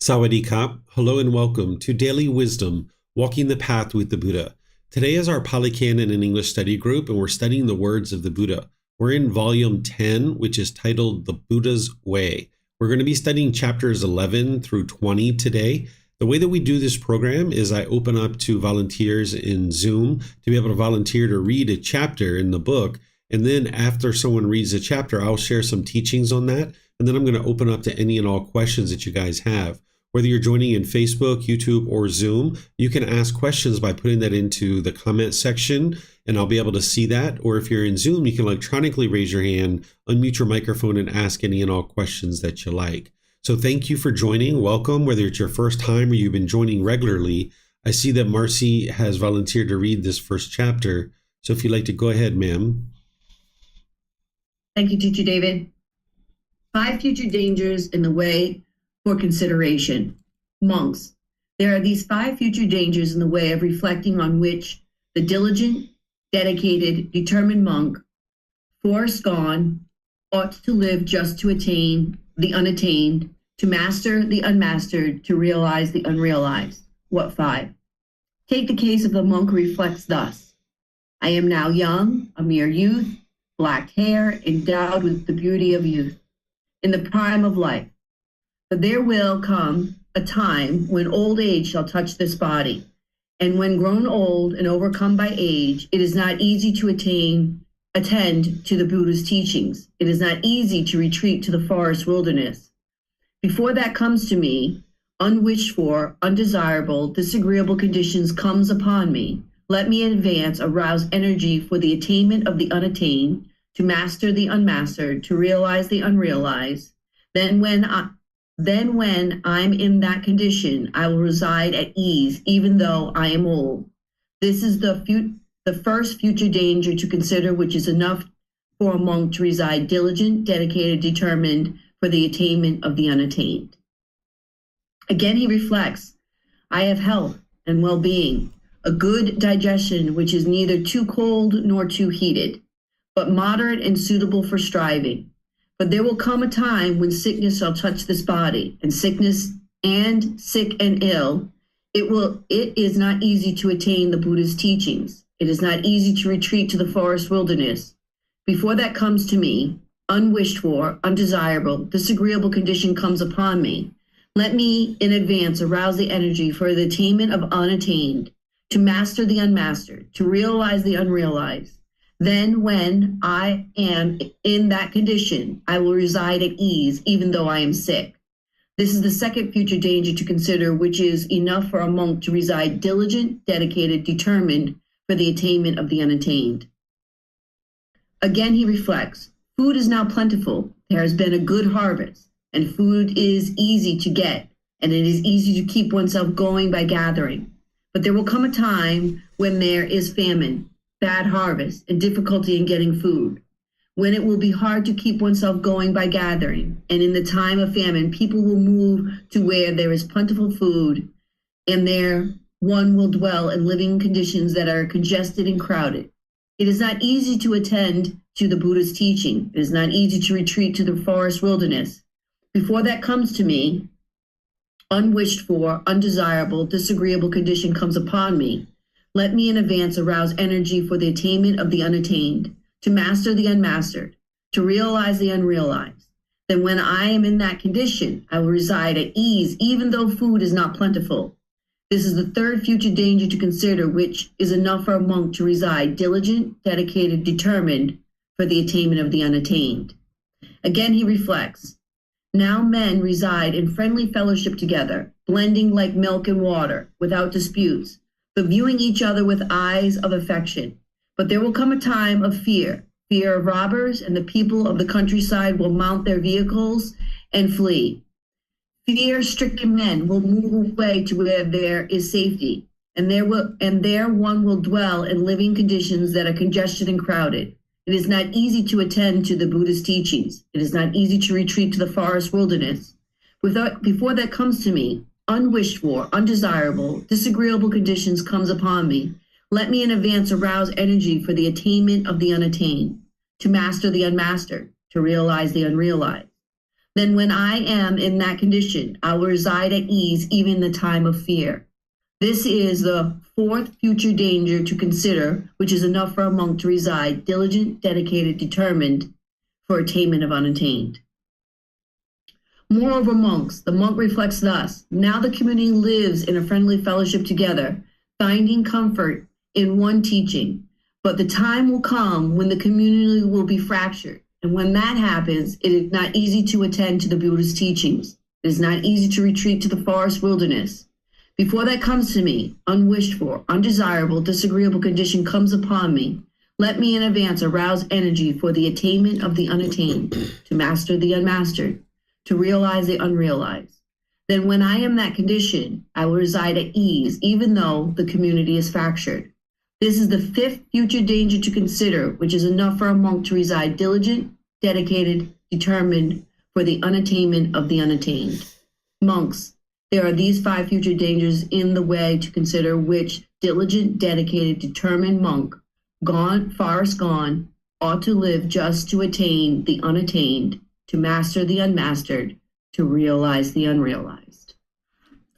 Sawadee Kap, hello and welcome to Daily Wisdom, Walking the Path with the Buddha. Today is our Pali Canon and English study group, and we're studying the words of the Buddha. We're in volume 10, which is titled The Buddha's Way. We're going to be studying chapters 11 through 20 today. The way that we do this program is I open up to volunteers in Zoom to be able to volunteer to read a chapter in the book. And then after someone reads a chapter, I'll share some teachings on that. And then I'm going to open up to any and all questions that you guys have. Whether you're joining in Facebook, YouTube, or Zoom, you can ask questions by putting that into the comment section, and I'll be able to see that. Or if you're in Zoom, you can electronically raise your hand, unmute your microphone, and ask any and all questions that you like. So thank you for joining. Welcome, whether it's your first time or you've been joining regularly. I see that Marcy has volunteered to read this first chapter. So if you'd like to go ahead, ma'am. Thank you, Teacher David. 5 future dangers in the way for consideration. Monks, there are these 5 future dangers in the way of reflecting on which the diligent, dedicated, determined monk, forest gone, ought to live just to attain the unattained, to master the unmastered, to realize the unrealized. What 5? Take the case of the monk who reflects thus. I am now young, a mere youth, black hair, endowed with the beauty of youth, in the prime of life. But there will come a time when old age shall touch this body, and when grown old and overcome by age, it is not easy to attend to the Buddha's teachings. It is not easy to retreat to the forest wilderness. Before that comes to me, unwished for, undesirable, disagreeable conditions comes upon me. Let me in advance arouse energy for the attainment of the unattained, to master the unmastered, to realize the unrealized. Then when I'm in that condition, I will reside at ease, even though I am old. This is the first future danger to consider, which is enough for a monk to reside diligent, dedicated, determined for the attainment of the unattained. Again, he reflects, I have health and well-being, a good digestion which is neither too cold nor too heated, but moderate and suitable for striving. But there will come a time when sickness shall touch this body, and sick and ill, it is not easy to attain the Buddha's teachings. It is not easy to retreat to the forest wilderness. Before that comes to me, unwished for, undesirable, disagreeable condition comes upon me. Let me in advance arouse the energy for the attainment of unattained, to master the unmastered, to realize the unrealized. Then when I am in that condition, I will reside at ease, even though I am sick. This is the second future danger to consider, which is enough for a monk to reside diligent, dedicated, determined for the attainment of the unattained. Again, he reflects, food is now plentiful. There has been a good harvest, and food is easy to get, and it is easy to keep oneself going by gathering. But there will come a time when there is famine, bad harvest, and difficulty in getting food, when it will be hard to keep oneself going by gathering. And in the time of famine, people will move to where there is plentiful food, and there one will dwell in living conditions that are congested and crowded. It is not easy to attend to the Buddha's teaching. It is not easy to retreat to the forest wilderness. Before that comes to me, unwished for, undesirable, disagreeable condition comes upon me. Let me in advance arouse energy for the attainment of the unattained, to master the unmastered, to realize the unrealized. Then when I am in that condition, I will reside at ease, even though food is not plentiful. This is the third future danger to consider, which is enough for a monk to reside diligent, dedicated, determined for the attainment of the unattained. Again, he reflects, now men reside in friendly fellowship together, blending like milk and water, without disputes, but viewing each other with eyes of affection. But there will come a time of fear of robbers, and the people of the countryside will mount their vehicles and flee. Fear-stricken men will move away to where there is safety, and there one will dwell in living conditions that are congested and crowded. It is not easy to attend to the Buddha's teachings. It is not easy to retreat to the forest wilderness. Before that comes to me, unwished for, undesirable, disagreeable conditions comes upon me. Let me in advance arouse energy for the attainment of the unattained, to master the unmastered, to realize the unrealized. Then when I am in that condition, I will reside at ease even in the time of fear. This is the fourth future danger to consider, which is enough for a monk to reside diligent, dedicated, determined for attainment of unattained. Moreover, monks, the monk reflects thus: now the community lives in a friendly fellowship together, finding comfort in one teaching. But the time will come when the community will be fractured. And when that happens, it is not easy to attend to the Buddha's teachings. It is not easy to retreat to the forest wilderness. Before that comes to me, unwished for, undesirable, disagreeable condition comes upon me, let me in advance arouse energy for the attainment of the unattained, to master the unmastered, to realize the unrealized. Then when I am that condition, I will reside at ease, even though the community is fractured. This is the fifth future danger to consider, which is enough for a monk to reside diligent, dedicated, determined for the unattainment of the unattained. Monks, there are these five future dangers in the way to consider, which diligent, dedicated, determined monk, gone, forest gone, ought to live just to attain the unattained, to master the unmastered, to realize the unrealized.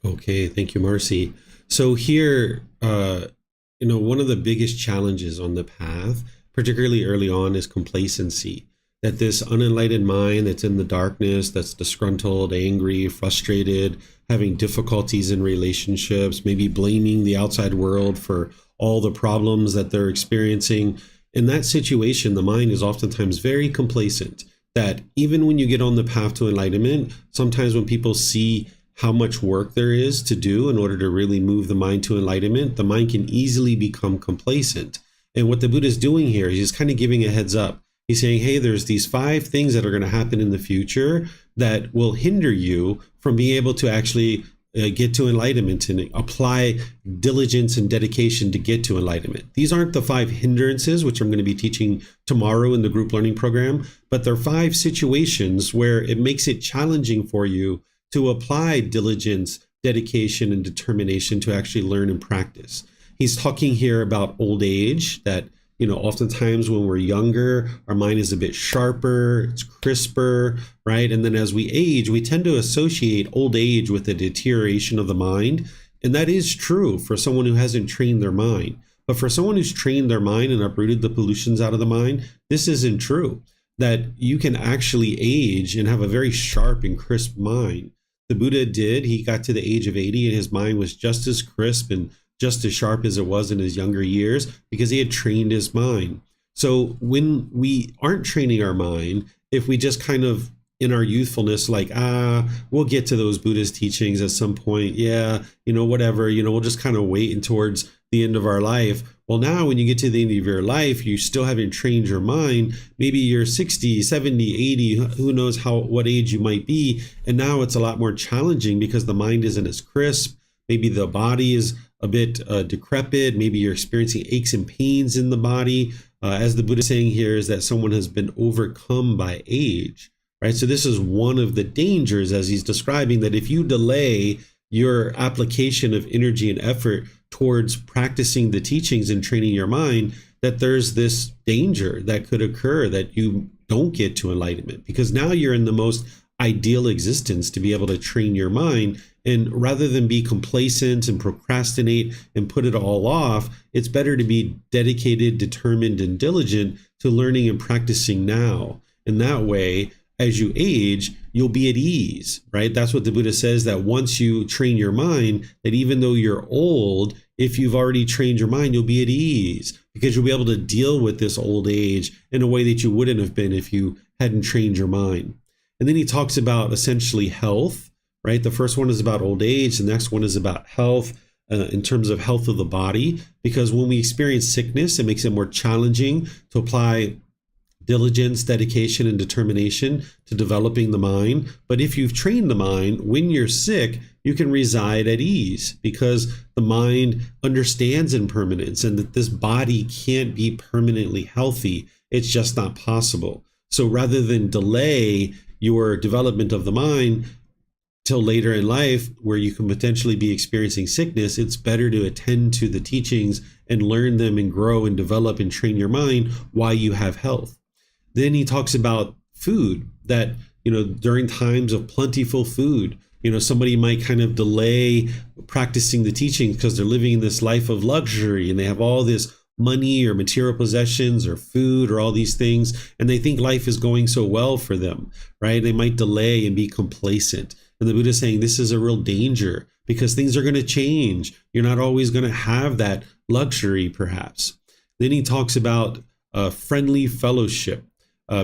Okay, thank you, Marcy. So here, one of the biggest challenges on the path, particularly early on, is complacency. That this unenlightened mind that's in the darkness, that's disgruntled, angry, frustrated, having difficulties in relationships, maybe blaming the outside world for all the problems that they're experiencing. In that situation, the mind is oftentimes very complacent. That even when you get on the path to enlightenment, sometimes when people see how much work there is to do in order to really move the mind to enlightenment, the mind can easily become complacent. And what the Buddha is doing here is he's kind of giving a heads up. He's saying, hey, there's these 5 things that are going to happen in the future that will hinder you from being able to actually get to enlightenment and apply diligence and dedication to get to enlightenment. These aren't the 5 hindrances, which I'm going to be teaching tomorrow in the group learning program, but they're 5 situations where it makes it challenging for you to apply diligence, dedication, and determination to actually learn and practice. He's talking here about old age, that oftentimes when we're younger, our mind is a bit sharper, it's crisper, right? And then as we age, we tend to associate old age with a deterioration of the mind. And that is true for someone who hasn't trained their mind. But for someone who's trained their mind and uprooted the pollutions out of the mind, this isn't true. That you can actually age and have a very sharp and crisp mind. The Buddha did. He got to the age of 80 and his mind was just as crisp and just as sharp as it was in his younger years because he had trained his mind. So when we aren't training our mind, if we just kind of in our youthfulness, like, we'll get to those Buddhist teachings at some point. Yeah, whatever, we'll just kind of wait and towards the end of our life. Well, now when you get to the end of your life, you still haven't trained your mind. Maybe you're 60, 70, 80, who knows what age you might be. And now it's a lot more challenging because the mind isn't as crisp. Maybe the body is a bit decrepit. Maybe you're experiencing aches and pains in the body. As the Buddha is saying here, is that someone has been overcome by age, right? So this is one of the dangers, as he's describing, that if you delay your application of energy and effort towards practicing the teachings and training your mind, that there's this danger that could occur that you don't get to enlightenment, because now you're in the most ideal existence to be able to train your mind. And rather than be complacent and procrastinate and put it all off, it's better to be dedicated, determined, and diligent to learning and practicing now. And that way, as you age, you'll be at ease, right? That's what the Buddha says, that once you train your mind, that even though you're old, if you've already trained your mind, you'll be at ease because you'll be able to deal with this old age in a way that you wouldn't have been if you hadn't trained your mind. And then he talks about essentially health, right? The first one is about old age. The next one is about health in terms of health of the body, because when we experience sickness, it makes it more challenging to apply diligence, dedication, and determination to developing the mind. But if you've trained the mind, when you're sick, you can reside at ease because the mind understands impermanence and that this body can't be permanently healthy. It's just not possible. So rather than delay your development of the mind till later in life where you can potentially be experiencing sickness, it's better to attend to the teachings and learn them and grow and develop and train your mind while you have health. Then he talks about food, that during times of plentiful food, somebody might kind of delay practicing the teachings because they're living in this life of luxury and they have all this money or material possessions or food or all these things, and they think life is going so well for them, right? They might delay and be complacent. And the Buddha is saying this is a real danger because things are going to change. You're not always going to have that luxury, perhaps. Then he talks about friendly fellowship,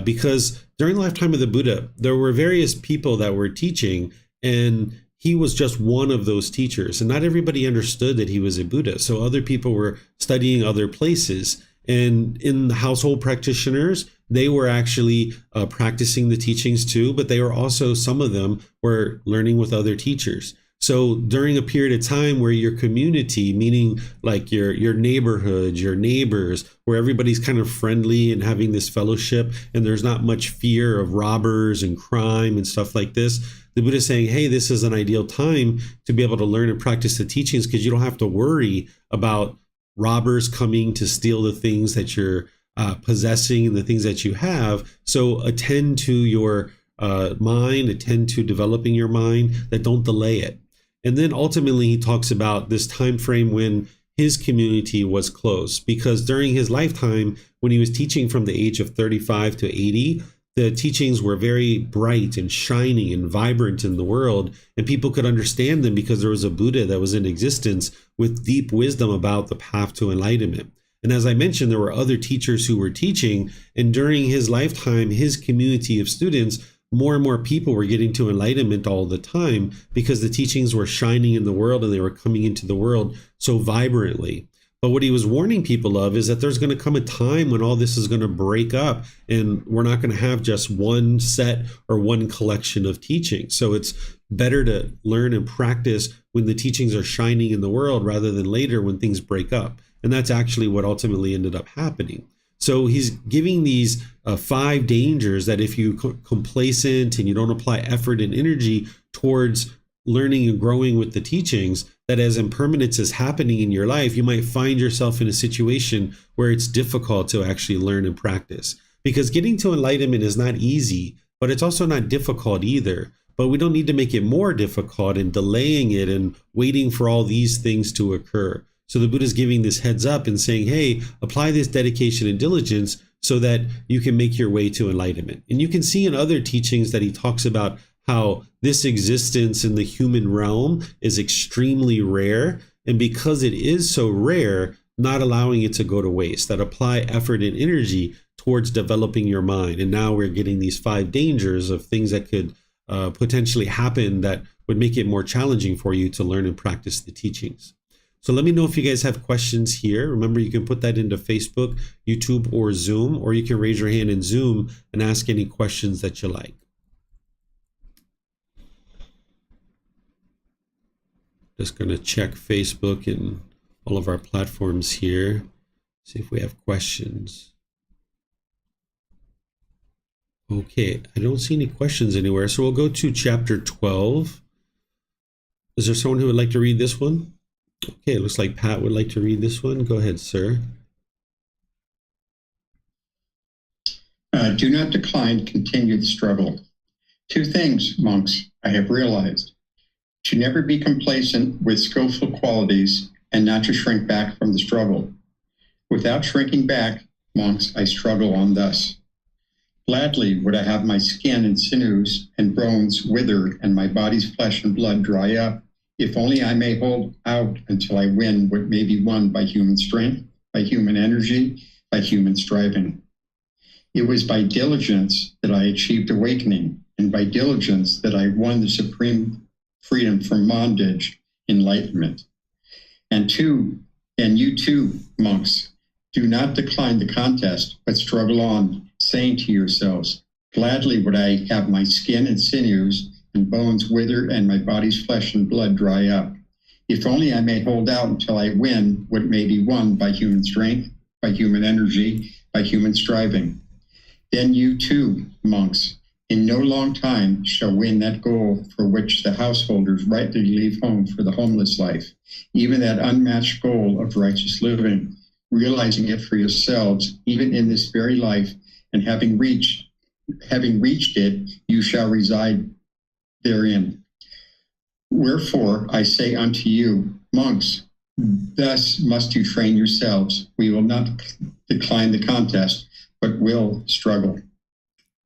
because during the lifetime of the Buddha, there were various people that were teaching, and he was just one of those teachers. And not everybody understood that he was a Buddha. So other people were studying other places. And in the household practitioners, they were actually practicing the teachings too, but they were also, some of them were learning with other teachers. So during a period of time where your community, meaning like your neighborhood, your neighbors, where everybody's kind of friendly and having this fellowship, and there's not much fear of robbers and crime and stuff like this, the Buddha is saying, hey, this is an ideal time to be able to learn and practice the teachings because you don't have to worry about robbers coming to steal the things that you're possessing and the things that you have. So attend to your mind, attend to developing your mind, that don't delay it. And then ultimately he talks about this time frame when his community was close, because during his lifetime, when he was teaching from the age of 35 to 80, the teachings were very bright and shining and vibrant in the world, and people could understand them because there was a Buddha that was in existence with deep wisdom about the path to enlightenment. And as I mentioned, there were other teachers who were teaching, and during his lifetime, his community of students, more and more people were getting to enlightenment all the time because the teachings were shining in the world and they were coming into the world so vibrantly. But what he was warning people of is that there's going to come a time when all this is going to break up and we're not going to have just one set or one collection of teachings. So it's better to learn and practice when the teachings are shining in the world rather than later when things break up. And that's actually what ultimately ended up happening. So he's giving these 5 dangers that if you complacent and you don't apply effort and energy towards learning and growing with the teachings, that as impermanence is happening in your life, you might find yourself in a situation where it's difficult to actually learn and practice. Because getting to enlightenment is not easy, but it's also not difficult either. But we don't need to make it more difficult and delaying it and waiting for all these things to occur. So the Buddha is giving this heads up and saying, hey, apply this dedication and diligence so that you can make your way to enlightenment. And you can see in other teachings that he talks about how this existence in the human realm is extremely rare. And because it is so rare, not allowing it to go to waste, that apply effort and energy towards developing your mind. And now we're getting these 5 dangers of things that could potentially happen that would make it more challenging for you to learn and practice the teachings. So let me know if you guys have questions here. Remember, you can put that into Facebook, YouTube, or Zoom, or you can raise your hand in Zoom and ask any questions that you like. Just going to check Facebook and all of our platforms here, see if we have questions. Okay, I don't see any questions anywhere, so we'll go to chapter 12. Is there someone who would like to read this one? Okay, it looks like Pat would like to read this one. Go ahead, sir. Do not decline continued struggle. 2 things, monks, I have realized. To never be complacent with skillful qualities and not to shrink back from the struggle. Without shrinking back, monks, I struggle on thus. Gladly would I have my skin and sinews and bones wither and my body's flesh and blood dry up, if only I may hold out until I win what may be won by human strength, by human energy, by human striving. It was by diligence that I achieved awakening, and by diligence that I won the supreme freedom from bondage, enlightenment. And you too, monks, do not decline the contest, but struggle on, saying to yourselves, gladly would I have my skin and sinews and bones wither and my body's flesh and blood dry up, if only I may hold out until I win what may be won by human strength, by human energy, by human striving. Then you too, monks, in no long time shall win that goal for which the householders rightly leave home for the homeless life, even that unmatched goal of righteous living, realizing it for yourselves, even in this very life, and having reached having reached it, you shall reside therein. Wherefore I say unto you, monks, thus must you train yourselves. We will not decline the contest, but will struggle.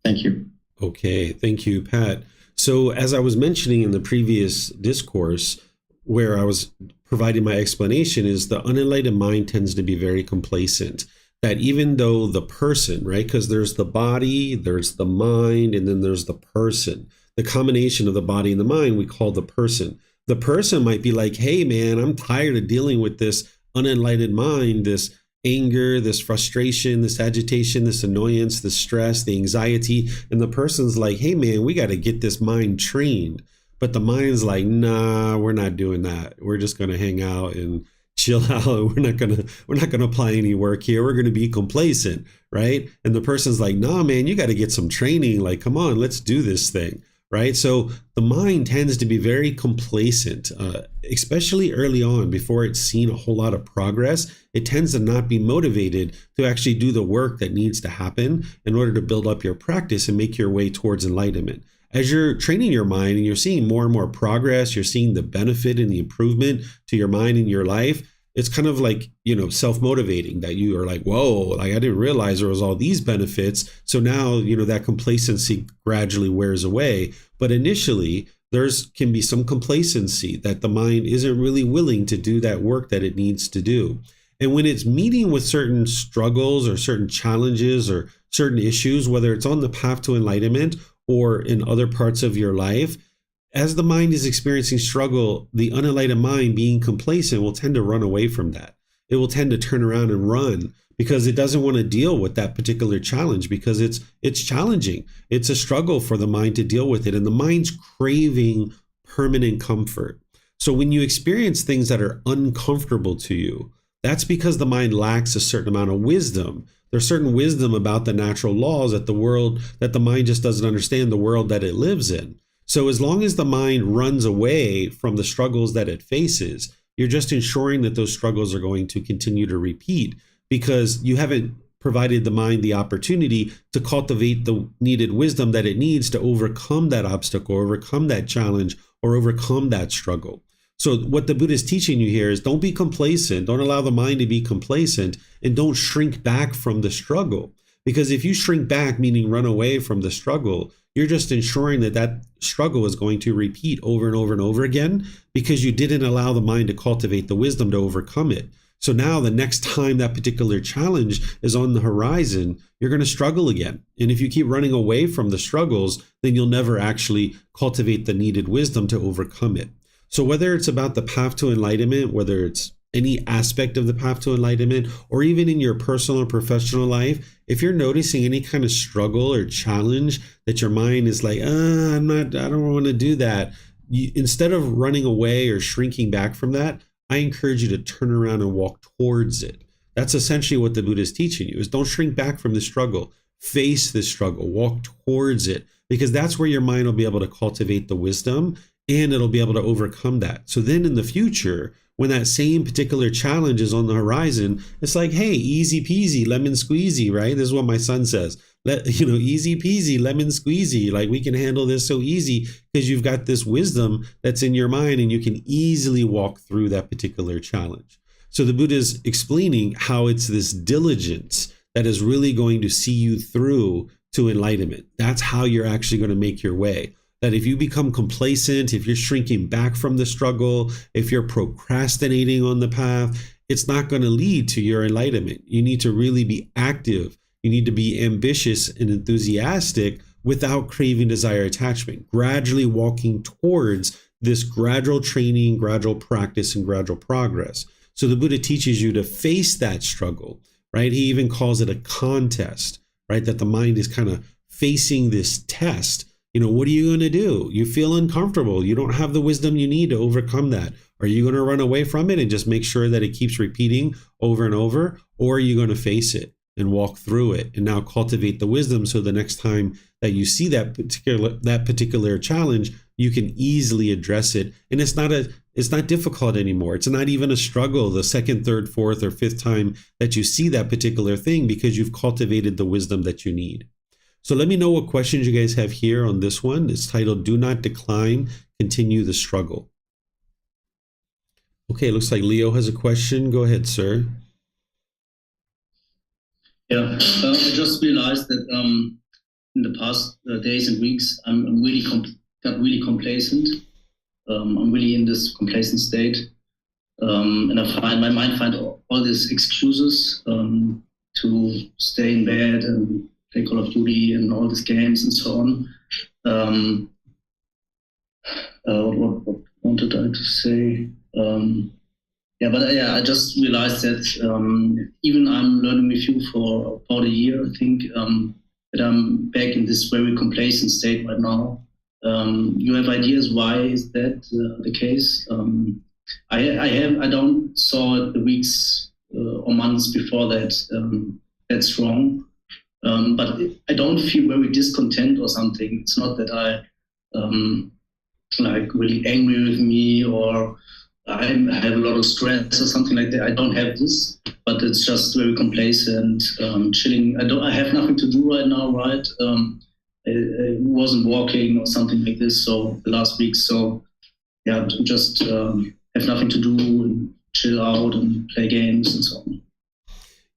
Thank you. Okay, thank you, Pat. So as I was mentioning in the previous discourse, where I was providing my explanation, is the unenlightened mind tends to be very complacent. That even though the person, right, because there's the body, there's the mind, and then there's the person. The combination of the body and the mind we call the person. The person might be like, hey man, I'm tired of dealing with this unenlightened mind, this anger, this frustration, this agitation, this annoyance, this stress, the anxiety. And the person's like, hey man, we got to get this mind trained. But the mind's like, nah, we're not doing that. We're just going to hang out and chill out. We're not gonna apply any work here. We're gonna be complacent, right? And the person's like, nah, man, you got to get some training. Like, come on, let's do this thing, right? So the mind tends to be very complacent, especially early on before it's seen a whole lot of progress. It tends to not be motivated to actually do the work that needs to happen in order to build up your practice and make your way towards enlightenment. As you're training your mind and you're seeing more and more progress, you're seeing the benefit and the improvement to your mind and your life, it's kind of like, self-motivating that you are like, whoa, like I didn't realize there was all these benefits. So now, that complacency gradually wears away. But initially, can be some complacency that the mind isn't really willing to do that work that it needs to do. And when it's meeting with certain struggles or certain challenges or certain issues, whether it's on the path to enlightenment or in other parts of your life, as the mind is experiencing struggle, the unenlightened mind being complacent will tend to run away from that. It will tend to turn around and run because it doesn't want to deal with that particular challenge because it's challenging. It's a struggle for the mind to deal with it. And the mind's craving permanent comfort. So when you experience things that are uncomfortable to you, that's because the mind lacks a certain amount of wisdom. There's certain wisdom about the natural laws that the mind just doesn't understand the world that it lives in. So as long as the mind runs away from the struggles that it faces, you're just ensuring that those struggles are going to continue to repeat because you haven't provided the mind the opportunity to cultivate the needed wisdom that it needs to overcome that obstacle, or overcome that challenge, or overcome that struggle. So what the Buddha is teaching you here is don't be complacent. Don't allow the mind to be complacent, and don't shrink back from the struggle. Because if you shrink back, meaning run away from the struggle, you're just ensuring that struggle is going to repeat over and over and over again because you didn't allow the mind to cultivate the wisdom to overcome it. So now the next time that particular challenge is on the horizon, you're going to struggle again. And if you keep running away from the struggles, then you'll never actually cultivate the needed wisdom to overcome it. So whether it's about the path to enlightenment, whether it's any aspect of the path to enlightenment, or even in your personal or professional life, if you're noticing any kind of struggle or challenge that your mind is like, I don't want to do that. Instead of running away or shrinking back from that, I encourage you to turn around and walk towards it. That's essentially what the Buddha is teaching you, is don't shrink back from the struggle. Face the struggle, walk towards it, because that's where your mind will be able to cultivate the wisdom and it'll be able to overcome that. So then in the future, when that same particular challenge is on the horizon, it's like, hey, easy peasy, lemon squeezy, right? This is what my son says. Easy peasy, lemon squeezy. Like, we can handle this so easy because you've got this wisdom that's in your mind and you can easily walk through that particular challenge. So the Buddha is explaining how it's this diligence that is really going to see you through to enlightenment. That's how you're actually going to make your way. That if you become complacent, if you're shrinking back from the struggle, if you're procrastinating on the path, it's not going to lead to your enlightenment. You need to really be active. You need to be ambitious and enthusiastic without craving, desire, attachment, gradually walking towards this gradual training, gradual practice, and gradual progress. So the Buddha teaches you to face that struggle, right? He even calls it a contest, right? That the mind is kind of facing this test. What are you going to do? You feel uncomfortable. You don't have the wisdom you need to overcome that. Are you going to run away from it and just make sure that it keeps repeating over and over? Or are you going to face it and walk through it and now cultivate the wisdom so the next time that you see that particular challenge, you can easily address it? And it's not difficult anymore. It's not even a struggle the second, third, fourth, or fifth time that you see that particular thing because you've cultivated the wisdom that you need. So let me know what questions you guys have here on this one. It's titled Do Not Decline, Continue the Struggle. Okay, looks like Leo has a question. Go ahead, sir. Yeah, I just realized that in the past days and weeks, I'm really got really complacent. I'm really in this complacent state, and I find my mind find all these excuses to stay in bed and play Call of Duty and all these games and so on. What wanted I to say? I just realized that even I'm learning with you for about a year, I think, that I'm back in this very complacent state right now. You have ideas why is that the case? I don't saw the weeks or months before that strong, but I don't feel very discontent or something. It's not that I like really angry with me or I have a lot of stress or something like that. I don't have this, but it's just very complacent, chilling. I have nothing to do right now, right? I wasn't walking or something like this. So the last week, so yeah, just have nothing to do and chill out and play games and so on.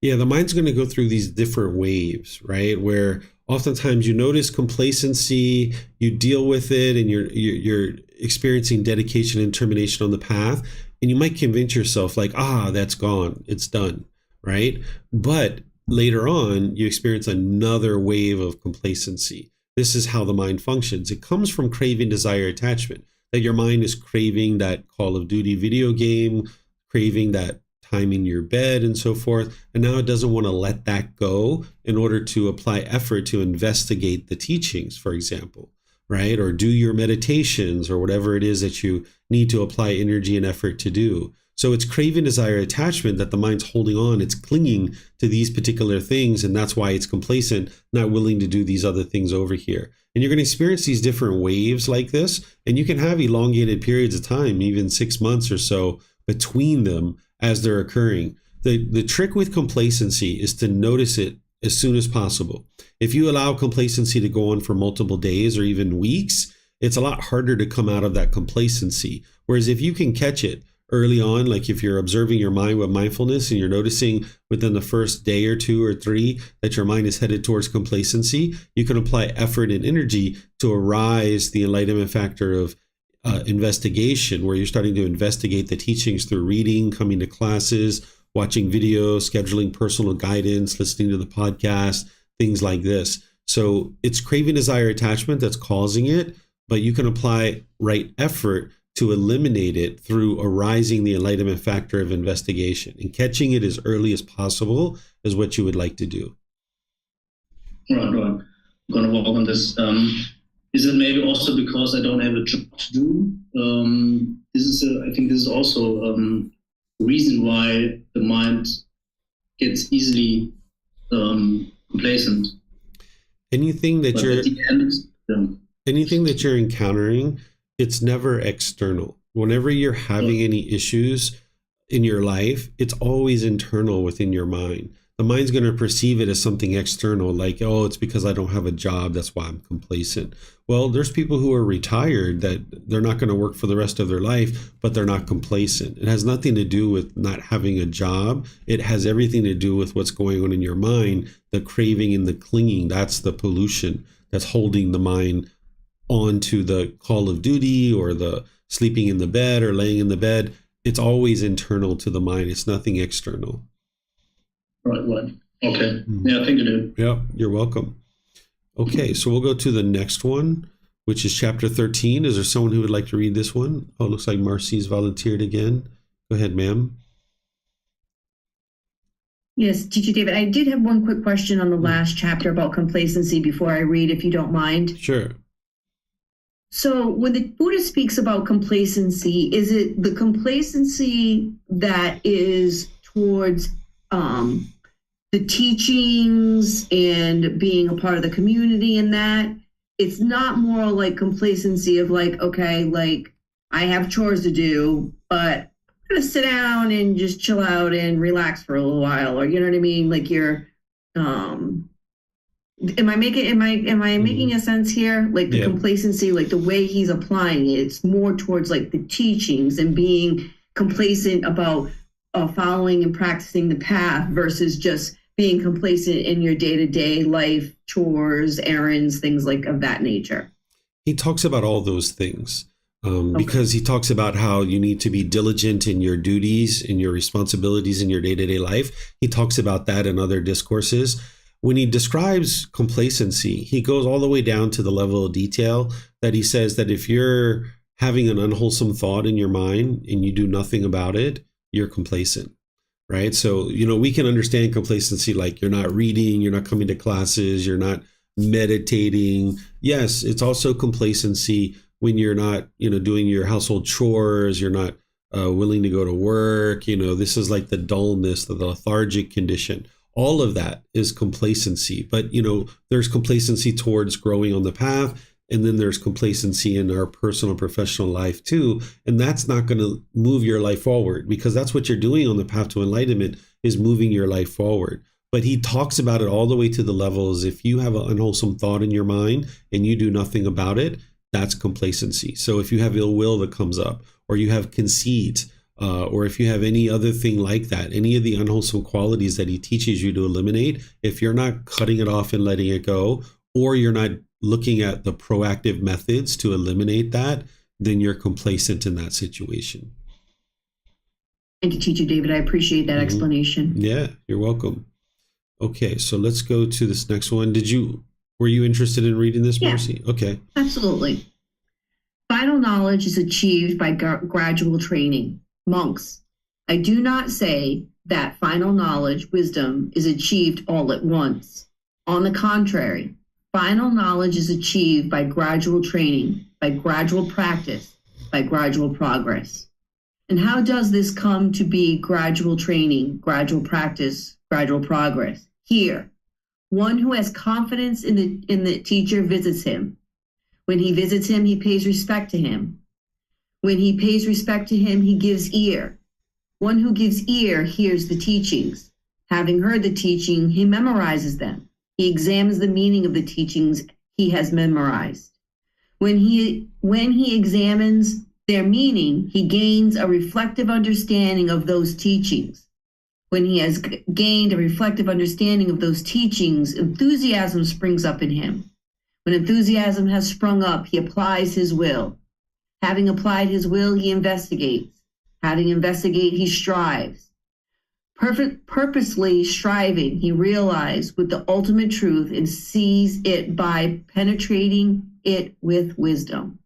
Yeah, the mind's going to go through these different waves, right? Where oftentimes you notice complacency, you deal with it, and you're experiencing dedication and determination on the path, and you might convince yourself like, that's gone, it's done, right? But later on, you experience another wave of complacency. This is how the mind functions. It comes from craving, desire, attachment. That your mind is craving that Call of Duty video game, craving that time in your bed and so forth. And now it doesn't want to let that go in order to apply effort to investigate the teachings, for example, right? Or do your meditations or whatever it is that you need to apply energy and effort to do. So it's craving, desire, attachment that the mind's holding on. It's clinging to these particular things. And that's why it's complacent, not willing to do these other things over here. And you're going to experience these different waves like this. And you can have elongated periods of time, even 6 months or so between them as they're occurring. The trick with complacency is to notice it as soon as possible. If you allow complacency to go on for multiple days or even weeks, it's a lot harder to come out of that complacency. Whereas if you can catch it early on, like if you're observing your mind with mindfulness and you're noticing within the first day or 2 or 3 that your mind is headed towards complacency, you can apply effort and energy to arise the enlightenment factor of investigation, where you're starting to investigate the teachings through reading, coming to classes, watching videos, scheduling personal guidance, listening to the podcast, things like this. So it's craving, desire, attachment that's causing it, but you can apply right effort to eliminate it through arising the enlightenment factor of investigation, and catching it as early as possible is what you would like to do. Right. I'm going to work on this. Is it maybe also because I don't have a job to do? I think this is also a reason why the mind gets easily complacent. Anything that at the end, anything that you're encountering, it's never external. Whenever you're having any issues in your life, it's always internal within your mind. The mind's going to perceive it as something external, like, it's because I don't have a job, that's why I'm complacent. Well, there's people who are retired that they're not going to work for the rest of their life, but they're not complacent. It has nothing to do with not having a job. It has everything to do with what's going on in your mind, the craving and the clinging. That's the pollution that's holding the mind onto the Call of Duty or the sleeping in the bed or laying in the bed. It's always internal to the mind. It's nothing external. Right. Okay. Yeah, thank you. Yeah, you're welcome. Okay, so we'll go to the next one, which is chapter 13. Is there someone who would like to read this one? Oh, it looks like Marcy's volunteered again. Go ahead, ma'am. Yes, Teacher David, I did have one quick question on the last chapter about complacency before I read, if you don't mind. Sure. So when the Buddha speaks about complacency, is it the complacency that is towards the teachings and being a part of the community in that? It's not more like complacency of like, okay, like I have chores to do, but I'm going to sit down and just chill out and relax for a little while, or you know what I mean? Like you're, Am I making a sense here? Like the complacency, like the way he's applying it, it's more towards like the teachings and being complacent about following and practicing the path versus just being complacent in your day-to-day life, chores, errands, things like of that nature. He talks about all those things because he talks about how you need to be diligent in your duties and your responsibilities in your day-to-day life. He talks about that in other discourses. When he describes complacency, he goes all the way down to the level of detail that he says that if you're having an unwholesome thought in your mind and you do nothing about it, you're complacent, right? So, we can understand complacency like you're not reading, you're not coming to classes, you're not meditating. Yes, it's also complacency when you're not, doing your household chores, you're not willing to go to work. This is like the dullness, the lethargic condition. All of that is complacency. But, there's complacency towards growing on the path. And then there's complacency in our personal and professional life too. And that's not going to move your life forward, because that's what you're doing on the path to enlightenment, is moving your life forward. But he talks about it all the way to the levels. If you have an unwholesome thought in your mind and you do nothing about it, that's complacency. So if you have ill will that comes up, or you have conceit, or if you have any other thing like that, any of the unwholesome qualities that he teaches you to eliminate, if you're not cutting it off and letting it go, or you're not looking at the proactive methods to eliminate that, then you're complacent in that situation. Thank you, Teacher David. I appreciate that explanation. Yeah, you're welcome. Okay, so let's go to this next one. Were you interested in reading this, Marcy? Yeah, okay. Absolutely. Final knowledge is achieved by gradual training. Monks, I do not say that final knowledge, wisdom, is achieved all at once. On the contrary, final knowledge is achieved by gradual training, by gradual practice, by gradual progress. And how does this come to be gradual training, gradual practice, gradual progress? Here, one who has confidence in the teacher visits him. When he visits him, he pays respect to him. When he pays respect to him, he gives ear. One who gives ear hears the teachings. Having heard the teaching, he memorizes them. He examines the meaning of the teachings he has memorized. When he examines their meaning, he gains a reflective understanding of those teachings. When he has gained a reflective understanding of those teachings, enthusiasm springs up in him. When enthusiasm has sprung up, he applies his will. Having applied his will, he investigates. Having investigated, he strives. Purposely striving, he realizes with the ultimate truth and sees it by penetrating it with wisdom.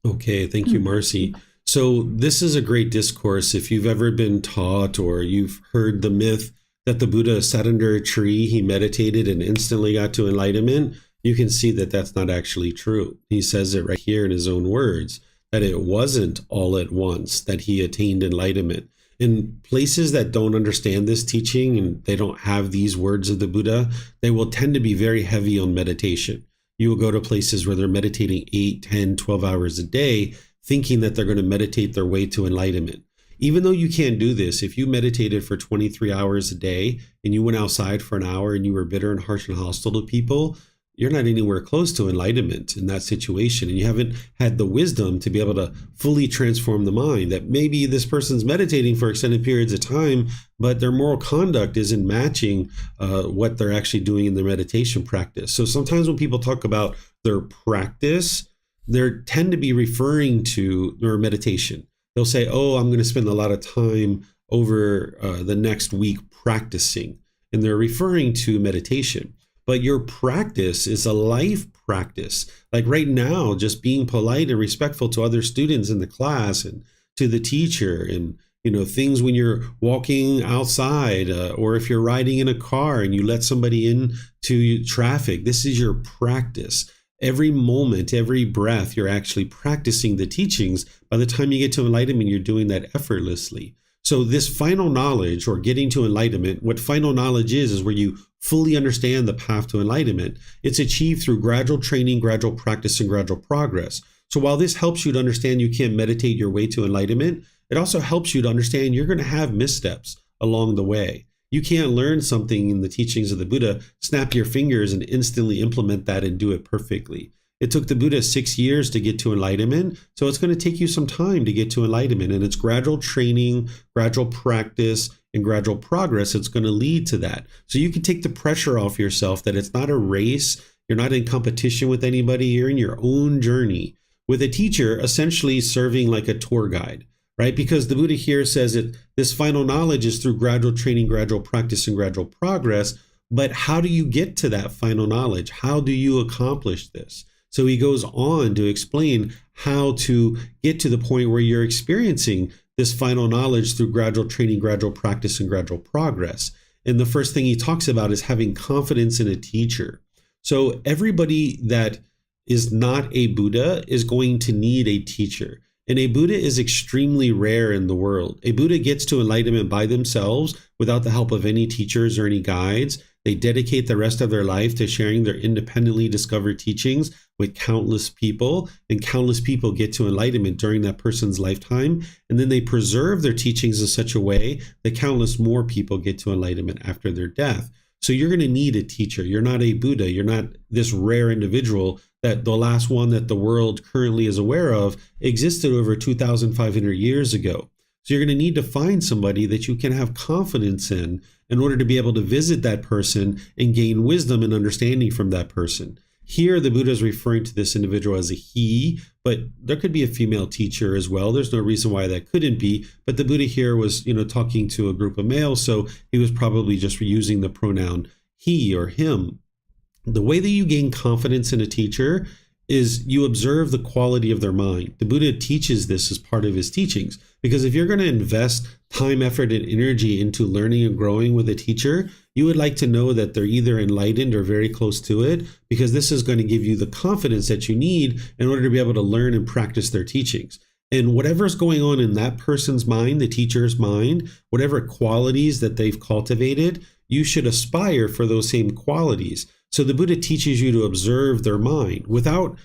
Okay, thank you, Marcy. So this is a great discourse. If you've ever been taught or you've heard the myth that the Buddha sat under a tree, he meditated and instantly got to enlightenment, you can see that that's not actually true. He says it right here in his own words, that it wasn't all at once that he attained enlightenment. In places that don't understand this teaching and they don't have these words of the Buddha, they will tend to be very heavy on meditation. You will go to places where they're meditating 8, 10, 12 hours a day, thinking that they're going to meditate their way to enlightenment. Even though you can't do this, if you meditated for 23 hours a day and you went outside for an hour and you were bitter and harsh and hostile to people, you're not anywhere close to enlightenment in that situation. And you haven't had the wisdom to be able to fully transform the mind, that maybe this person's meditating for extended periods of time, but their moral conduct isn't matching what they're actually doing in their meditation practice. So sometimes when people talk about their practice, they tend to be referring to their meditation. They'll say, oh, I'm going to spend a lot of time over the next week practicing. And they're referring to meditation. But your practice is a life practice. Like right now, just being polite and respectful to other students in the class and to the teacher, and things when you're walking outside or if you're riding in a car and you let somebody into traffic. This is your practice. Every moment, every breath, you're actually practicing the teachings. By the time you get to enlightenment, you're doing that effortlessly. So this final knowledge, or getting to enlightenment, what final knowledge is where you fully understand the path to enlightenment. It's achieved through gradual training, gradual practice, and gradual progress. So while this helps you to understand you can't meditate your way to enlightenment, it also helps you to understand you're going to have missteps along the way. You can't learn something in the teachings of the Buddha, snap your fingers and instantly implement that and do it perfectly. It took the Buddha 6 years to get to enlightenment, so it's going to take you some time to get to enlightenment, and it's gradual training, gradual practice, and gradual progress that's going to lead to that. So you can take the pressure off yourself that it's not a race, you're not in competition with anybody, you're in your own journey with a teacher essentially serving like a tour guide, right? Because the Buddha here says that this final knowledge is through gradual training, gradual practice, and gradual progress. But how do you get to that final knowledge? How do you accomplish this? So he goes on to explain how to get to the point where you're experiencing this final knowledge through gradual training, gradual practice, and gradual progress. And the first thing he talks about is having confidence in a teacher. So everybody that is not a Buddha is going to need a teacher. And a Buddha is extremely rare in the world. A Buddha gets to enlightenment by themselves without the help of any teachers or any guides. They dedicate the rest of their life to sharing their independently discovered teachings with countless people, and countless people get to enlightenment during that person's lifetime. And then they preserve their teachings in such a way that countless more people get to enlightenment after their death. So you're going to need a teacher. You're not a Buddha. You're not this rare individual that the last one that the world currently is aware of existed over 2,500 years ago. So you're going to need to find somebody that you can have confidence in order to be able to visit that person and gain wisdom and understanding from that person. Here, the Buddha is referring to this individual as a he, but there could be a female teacher as well. There's no reason why that couldn't be. But the Buddha here was, talking to a group of males, so he was probably just using the pronoun he or him. The way that you gain confidence in a teacher is you observe the quality of their mind. The Buddha teaches this as part of his teachings, because if you're going to invest time, effort, and energy into learning and growing with a teacher, you would like to know that they're either enlightened or very close to it, because this is going to give you the confidence that you need in order to be able to learn and practice their teachings. And whatever's going on in that person's mind, the teacher's mind, whatever qualities that they've cultivated, you should aspire for those same qualities. So the Buddha teaches you to observe their mind without,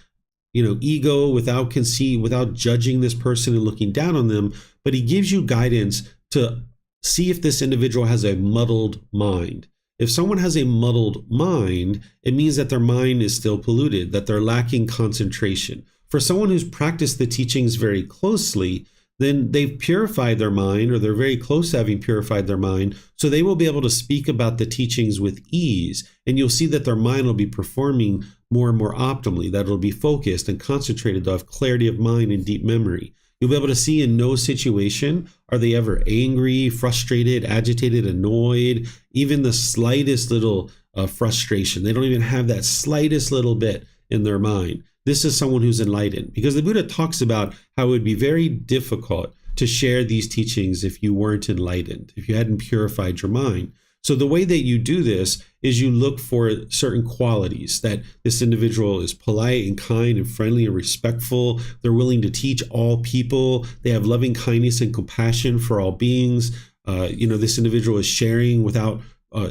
ego, without conceit, without judging this person and looking down on them. But he gives you guidance to see if this individual has a muddled mind. If someone has a muddled mind, it means that their mind is still polluted, that they're lacking concentration. For someone who's practiced the teachings very closely, then they've purified their mind, or they're very close to having purified their mind, so they will be able to speak about the teachings with ease, and you'll see that their mind will be performing more and more optimally, that it'll be focused and concentrated, they'll have clarity of mind and deep memory. You'll be able to see in no situation are they ever angry, frustrated, agitated, annoyed, even the slightest little frustration. They don't even have that slightest little bit in their mind. This is someone who's enlightened, because the Buddha talks about how it would be very difficult to share these teachings if you weren't enlightened, if you hadn't purified your mind. So the way that you do this is you look for certain qualities, that this individual is polite and kind and friendly and respectful. They're willing to teach all people. They have loving kindness and compassion for all beings. This individual is sharing without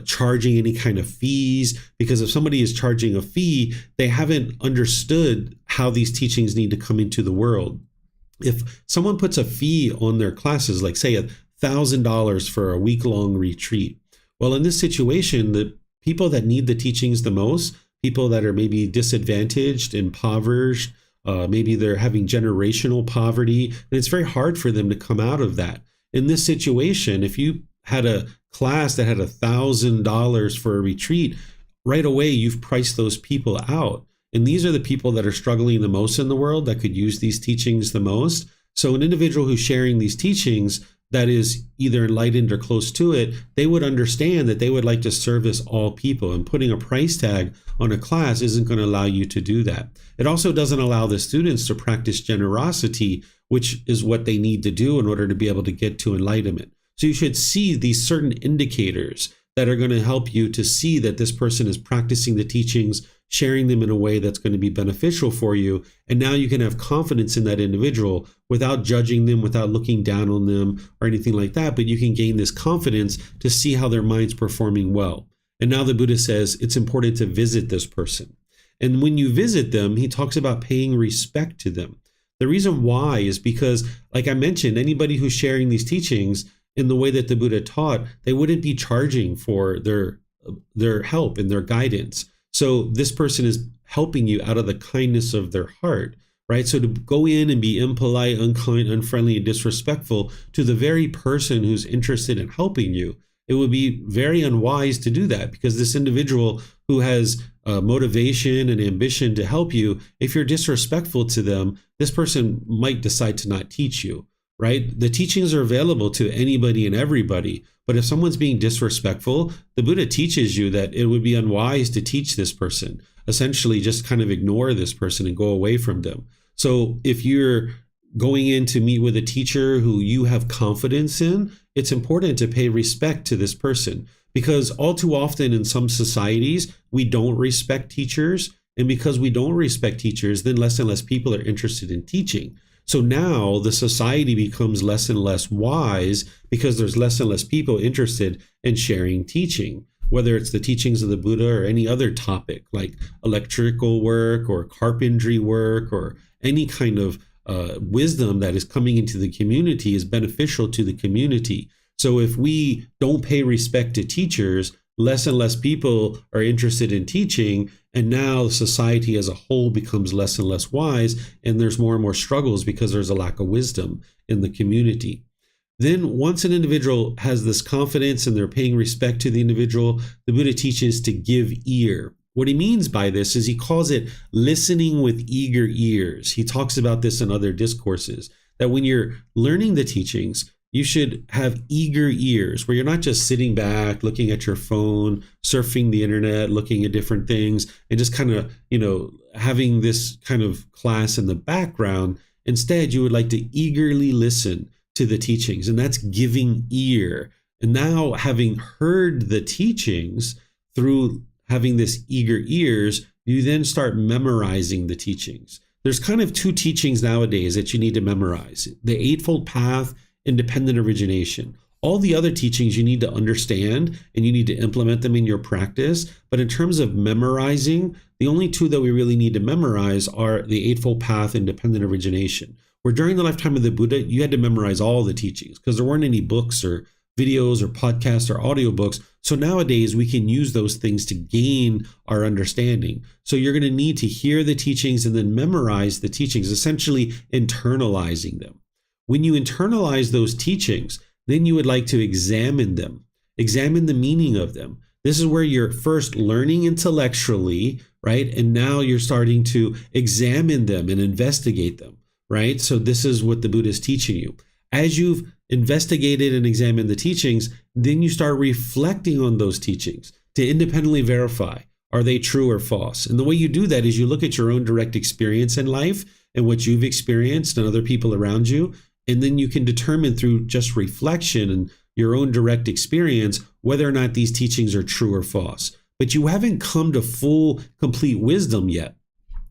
charging any kind of fees, because if somebody is charging a fee, they haven't understood how these teachings need to come into the world. If someone puts a fee on their classes, like say $1,000 for a week-long retreat, well, in this situation, the people that need the teachings the most, people that are maybe disadvantaged, impoverished, maybe they're having generational poverty, and it's very hard for them to come out of that. In this situation, if you had a class that had $1,000 for a retreat, right away you've priced those people out. And these are the people that are struggling the most in the world, that could use these teachings the most. So an individual who's sharing these teachings that is either enlightened or close to it, they would understand that they would like to service all people, and putting a price tag on a class isn't going to allow you to do that. It also doesn't allow the students to practice generosity, which is what they need to do in order to be able to get to enlightenment. So you should see these certain indicators that are going to help you to see that this person is practicing the teachings, sharing them in a way that's going to be beneficial for you. And now you can have confidence in that individual without judging them, without looking down on them or anything like that. But you can gain this confidence to see how their mind's performing well. And now the Buddha says it's important to visit this person. And when you visit them, he talks about paying respect to them. The reason why is because, like I mentioned, anybody who's sharing these teachings, in the way that the Buddha taught, they wouldn't be charging for their help and their guidance. So this person is helping you out of the kindness of their heart, right? So to go in and be impolite, unkind, unfriendly, and disrespectful to the very person who's interested in helping you, it would be very unwise to do that, because this individual who has motivation and ambition to help you, if you're disrespectful to them, this person might decide to not teach you, right? The teachings are available to anybody and everybody, but if someone's being disrespectful, the Buddha teaches you that it would be unwise to teach this person. Essentially, just kind of ignore this person and go away from them. So if you're going in to meet with a teacher who you have confidence in, it's important to pay respect to this person, because all too often in some societies, we don't respect teachers. And because we don't respect teachers, then less and less people are interested in teaching. So now the society becomes less and less wise because there's less and less people interested in sharing teaching, whether it's the teachings of the Buddha or any other topic like electrical work or carpentry work or any kind of wisdom that is coming into the community is beneficial to the community. So if we don't pay respect to teachers, less and less people are interested in teaching, and now society as a whole becomes less and less wise, and there's more and more struggles because there's a lack of wisdom in the community. Then once an individual has this confidence and they're paying respect to the individual, the Buddha teaches to give ear. What he means by this is he calls it listening with eager ears. He talks about this in other discourses, that when you're learning the teachings, you should have eager ears where you're not just sitting back, looking at your phone, surfing the internet, looking at different things, and just kind of, having this kind of class in the background. Instead, you would like to eagerly listen to the teachings, and that's giving ear. And now, having heard the teachings through having this eager ears, you then start memorizing the teachings. There's kind of two teachings nowadays that you need to memorize: the Eightfold Path, independent origination. All the other teachings you need to understand and you need to implement them in your practice. But in terms of memorizing, the only two that we really need to memorize are the Eightfold Path, independent origination. Where during the lifetime of the Buddha, you had to memorize all the teachings because there weren't any books or videos or podcasts or audiobooks. So nowadays we can use those things to gain our understanding. So you're going to need to hear the teachings and then memorize the teachings, essentially internalizing them. When you internalize those teachings, then you would like to examine them, examine the meaning of them. This is where you're first learning intellectually, right? And now you're starting to examine them and investigate them, right? So this is what the Buddha is teaching you. As you've investigated and examined the teachings, then you start reflecting on those teachings to independently verify, are they true or false? And the way you do that is you look at your own direct experience in life and what you've experienced and other people around you. And then you can determine through just reflection and your own direct experience whether or not these teachings are true or false. But you haven't come to full, complete wisdom yet.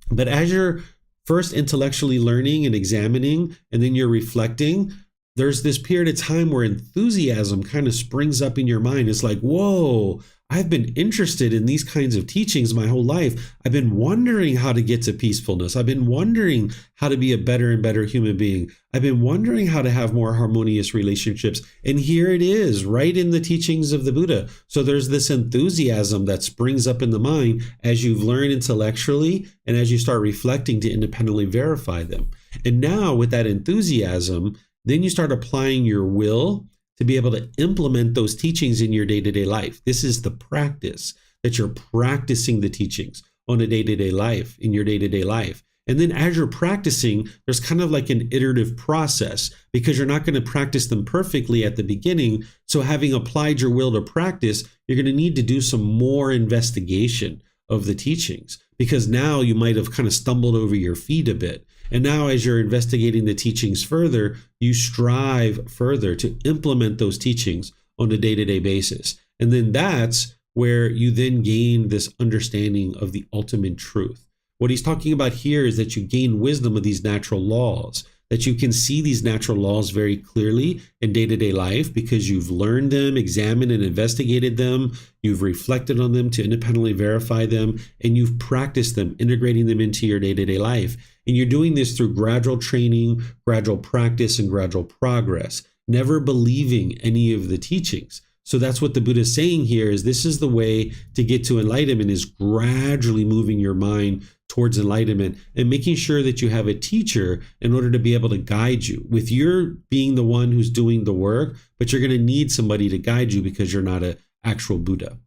But as you're first intellectually learning and examining, and then you're reflecting, there's this period of time where enthusiasm kind of springs up in your mind. It's like, whoa, I've been interested in these kinds of teachings my whole life. I've been wondering how to get to peacefulness. I've been wondering how to be a better and better human being. I've been wondering how to have more harmonious relationships. And here it is, right in the teachings of the Buddha. So there's this enthusiasm that springs up in the mind as you've learned intellectually and as you start reflecting to independently verify them. And now with that enthusiasm, then you start applying your will to be able to implement those teachings in your day-to-day life. This is the practice, that you're practicing the teachings on a day-to-day life, in your day-to-day life. And then as you're practicing, there's kind of like an iterative process because you're not going to practice them perfectly at the beginning. So having applied your will to practice, you're going to need to do some more investigation of the teachings because now you might have kind of stumbled over your feet a bit. And now as you're investigating the teachings further, you strive further to implement those teachings on a day-to-day basis. And then that's where you then gain this understanding of the ultimate truth. What he's talking about here is that you gain wisdom of these natural laws, that you can see these natural laws very clearly in day-to-day life because you've learned them, examined and investigated them, you've reflected on them to independently verify them, and you've practiced them, integrating them into your day-to-day life. And you're doing this through gradual training, gradual practice, and gradual progress. never believing any of the teachings. So that's what the Buddha is saying here, is this is the way to get to enlightenment, is gradually moving your mind towards enlightenment and making sure that you have a teacher in order to be able to guide you. With your being the one who's doing the work, but you're going to need somebody to guide you because you're not an actual Buddha.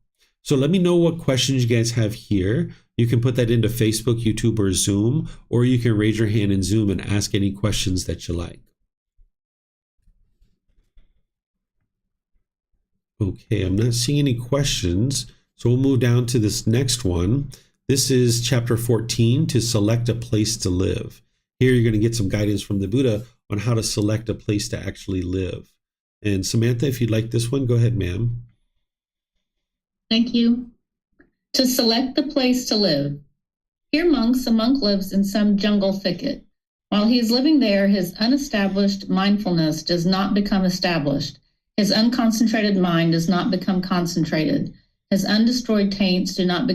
So let me know what questions you guys have here. You can put that into Facebook, YouTube, or Zoom, or you can raise your hand in Zoom and ask any questions that you like. Okay, I'm not seeing any questions, so we'll move down to this next one. This is chapter 14, to select a place to live. Here you're going to get some guidance from the Buddha on how to select a place to actually live. And Samantha, if you'd like this one, go ahead, ma'am. Thank you. To select the place to live. Here monks, a monk lives in some jungle thicket. While he is living there, his unestablished mindfulness does not become established. His unconcentrated mind does not become concentrated. His undestroyed taints do not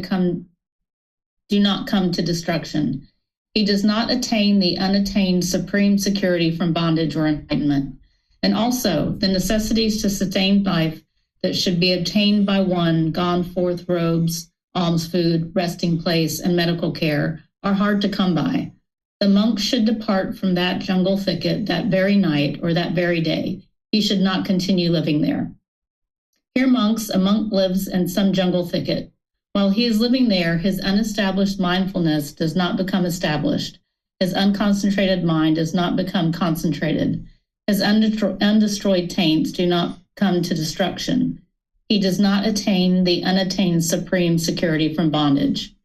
come to destruction. He does not attain the unattained supreme security from bondage or enlightenment. And also, the necessities to sustain life that should be obtained by one gone forth, robes, alms food, resting place, and medical care, are hard to come by. The monk should depart from that jungle thicket that very night or that very day. He should not continue living there. Here monks, a monk lives in some jungle thicket. While he is living there, his unestablished mindfulness does not become established. His unconcentrated mind does not become concentrated. His undestroyed taints do not come to destruction. He does not attain the unattained supreme security from bondage.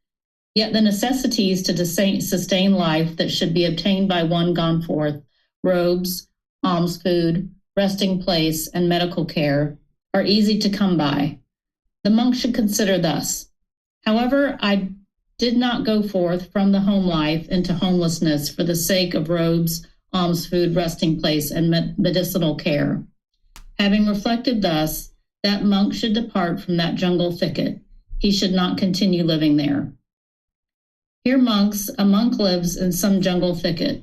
Yet the necessities to sustain life that should be obtained by one gone forth, robes, alms food, resting place, and medical care, are easy to come by. The monk should consider thus: however, I did not go forth from the home life into homelessness for the sake of robes, alms food, resting place, and medicinal care. Having reflected thus, that monk should depart from that jungle thicket. He should not continue living there. Here monks, a monk lives in some jungle thicket.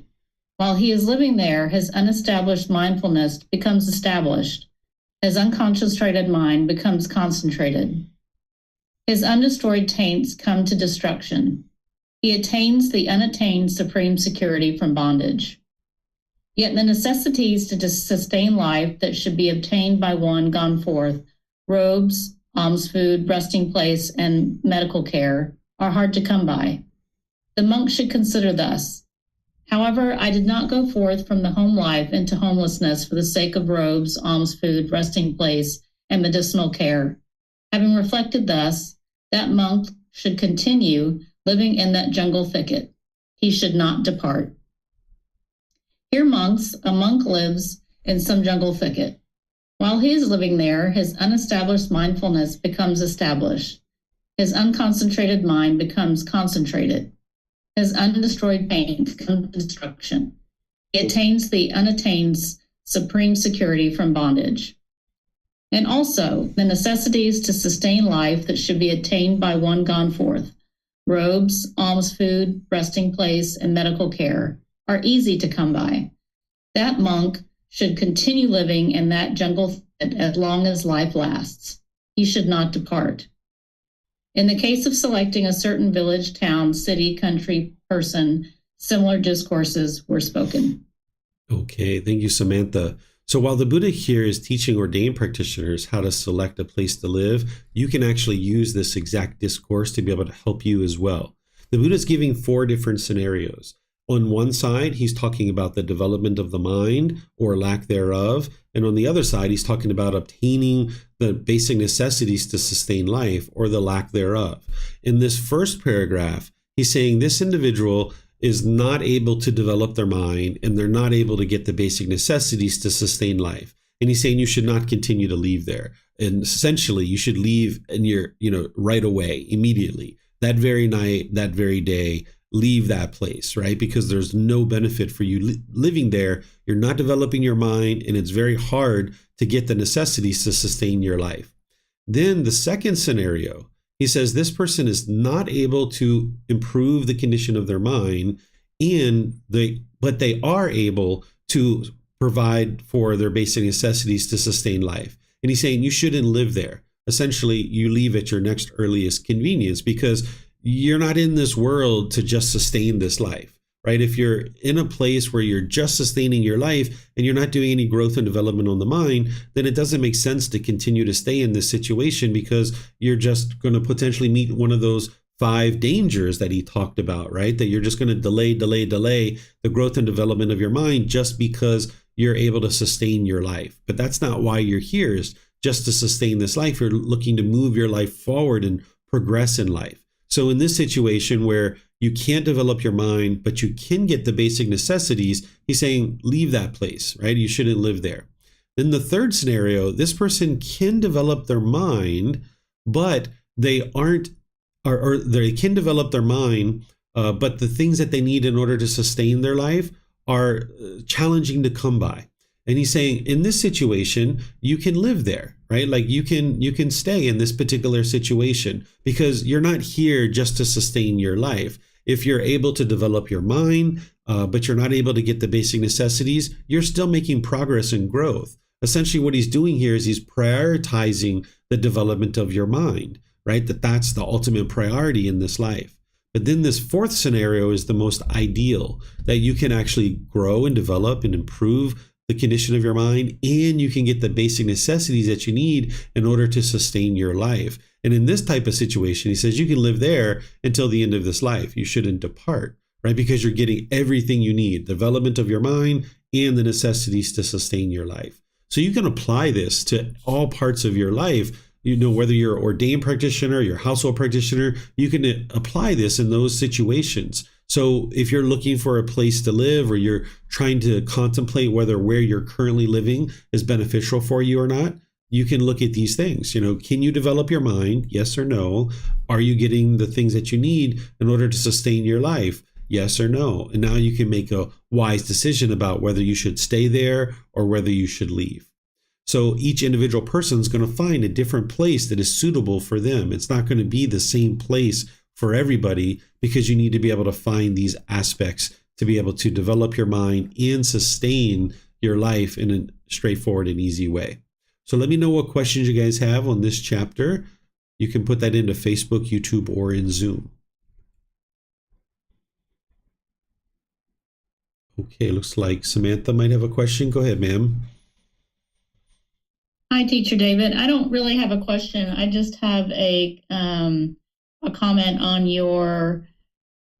While he is living there, his unestablished mindfulness becomes established. His unconcentrated mind becomes concentrated. His undestroyed taints come to destruction. He attains the unattained supreme security from bondage. Yet the necessities to sustain life that should be obtained by one gone forth, robes, alms food, resting place, and medical care, are hard to come by. The monk should consider thus: however, I did not go forth from the home life into homelessness for the sake of robes, alms food, resting place, and medicinal care. Having reflected thus, that monk should continue living in that jungle thicket. He should not depart. Here monks, a monk lives in some jungle thicket. While he is living there, his unestablished mindfulness becomes established. His unconcentrated mind becomes concentrated. His undestroyed taints come to destruction. He attains the unattained supreme security from bondage. And also, the necessities to sustain life that should be attained by one gone forth, robes, alms food, resting place, and medical care, are easy to come by. That monk should continue living in that jungle as long as life lasts. He should not depart. In the case of selecting a certain village, town, city, country, person, similar discourses were spoken. Okay, thank you, Samantha. So while the Buddha here is teaching ordained practitioners how to select a place to live, you can actually use this exact discourse to be able to help you as well. The Buddha is giving 4 different scenarios. On one side, he's talking about the development of the mind or lack thereof. And on the other side, he's talking about obtaining the basic necessities to sustain life or the lack thereof. In this first paragraph, he's saying this individual is not able to develop their mind and they're not able to get the basic necessities to sustain life. And he's saying you should not continue to leave there. And essentially, you should leave and right away, immediately, that very night, that very day. Leave that place, right? Because there's no benefit for you living there. You're not developing your mind, and it's very hard to get the necessities to sustain your life. Then the second scenario, he says this person is not able to improve the condition of their mind, but they are able to provide for their basic necessities to sustain life. And he's saying you shouldn't live there. Essentially, you leave at your next earliest convenience because you're not in this world to just sustain this life, right? If you're in a place where you're just sustaining your life and you're not doing any growth and development on the mind, then it doesn't make sense to continue to stay in this situation because you're just going to potentially meet one of those 5 dangers that he talked about, right? That you're just going to delay the growth and development of your mind just because you're able to sustain your life. But that's not why you're here, is just to sustain this life. You're looking to move your life forward and progress in life. So in this situation where you can't develop your mind, but you can get the basic necessities, he's saying, leave that place, right? You shouldn't live there. In the third scenario, this person can develop their mind, but they aren't, or they can develop their mind, but the things that they need in order to sustain their life are challenging to come by. And he's saying, in this situation, you can live there, right? Like you can stay in this particular situation because you're not here just to sustain your life. If you're able to develop your mind, but you're not able to get the basic necessities, you're still making progress and growth. Essentially, what he's doing here is he's prioritizing the development of your mind, right? That's the ultimate priority in this life. But then this fourth scenario is the most ideal, that you can actually grow and develop and improve the condition of your mind, and you can get the basic necessities that you need in order to sustain your life. And in this type of situation, he says you can live there until the end of this life. You shouldn't depart, right? Because you're getting everything you need, development of your mind and the necessities to sustain your life. So you can apply this to all parts of your life. You know, whether you're an ordained practitioner, your household practitioner, you can apply this in those situations. So if you're looking for a place to live, or you're trying to contemplate whether where you're currently living is beneficial for you or not, you can look at these things. You know, can you develop your mind? Yes or no? Are you getting the things that you need in order to sustain your life? Yes or no? And now you can make a wise decision about whether you should stay there or whether you should leave. So each individual person is going to find a different place that is suitable for them. It's not going to be the same place for everybody, because you need to be able to find these aspects to be able to develop your mind and sustain your life in a straightforward and easy way. So let me know what questions you guys have on this chapter. You can put that into Facebook, YouTube, or in Zoom. Okay, looks like Samantha might have a question. Go ahead, ma'am. Hi, Teacher David. I don't really have a question. I just have a comment on your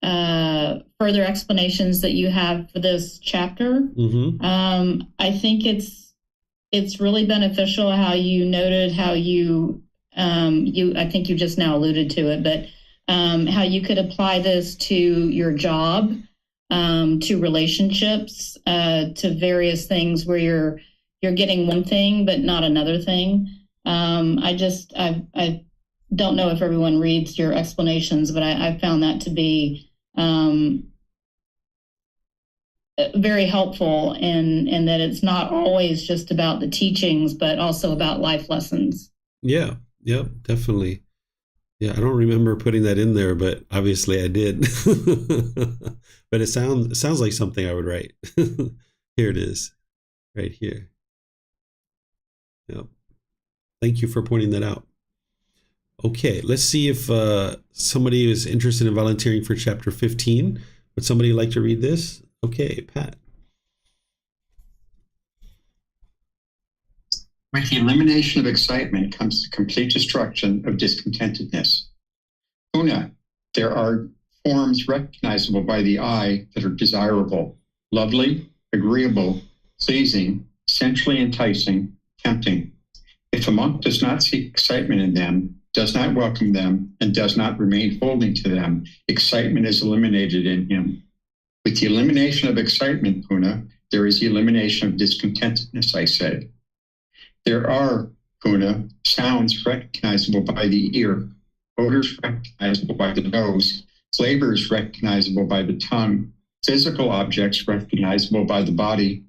further explanations that you have for this chapter. Mm-hmm. I think it's really beneficial how you noted how I think you just now alluded to it, but how you could apply this to your job, to relationships, to various things where you're getting one thing but not another thing. I don't know if everyone reads your explanations, but I found that to be very helpful, and that it's not always just about the teachings, but also about life lessons. Yeah, definitely. Yeah, I don't remember putting that in there, but obviously I did. But it sounds like something I would write. Here it is, right here. Yep. Thank you for pointing that out. Okay, let's see if somebody is interested in volunteering for chapter 15. Would somebody like to read this? Okay, Pat. With the elimination of excitement comes the complete destruction of discontentedness. Puna, there are forms recognizable by the eye that are desirable, lovely, agreeable, pleasing, sensually enticing, tempting. If a monk does not seek excitement in them, does not welcome them, and does not remain holding to them, excitement is eliminated in him. With the elimination of excitement, Puna, there is the elimination of discontentedness, I said. There are, Puna, sounds recognizable by the ear, odors recognizable by the nose, flavors recognizable by the tongue, physical objects recognizable by the body,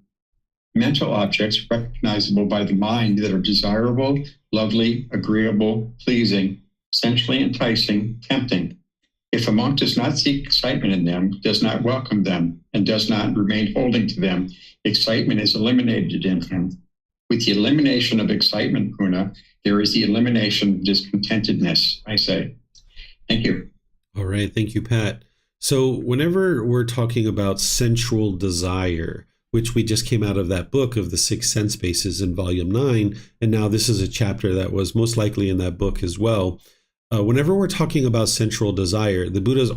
mental objects recognizable by the mind that are desirable, lovely, agreeable, pleasing, sensually enticing, tempting. If a monk does not seek excitement in them, does not welcome them, and does not remain holding to them, excitement is eliminated in him. With the elimination of excitement, Puna, there is the elimination of discontentedness, I say. Thank you. All right. Thank you, Pat. So whenever we're talking about sensual desire, which we just came out of that book of the 6 sense spaces in volume 9, and now this is a chapter that was most likely in that book as well. Whenever we're talking about sensual desire, the Buddha's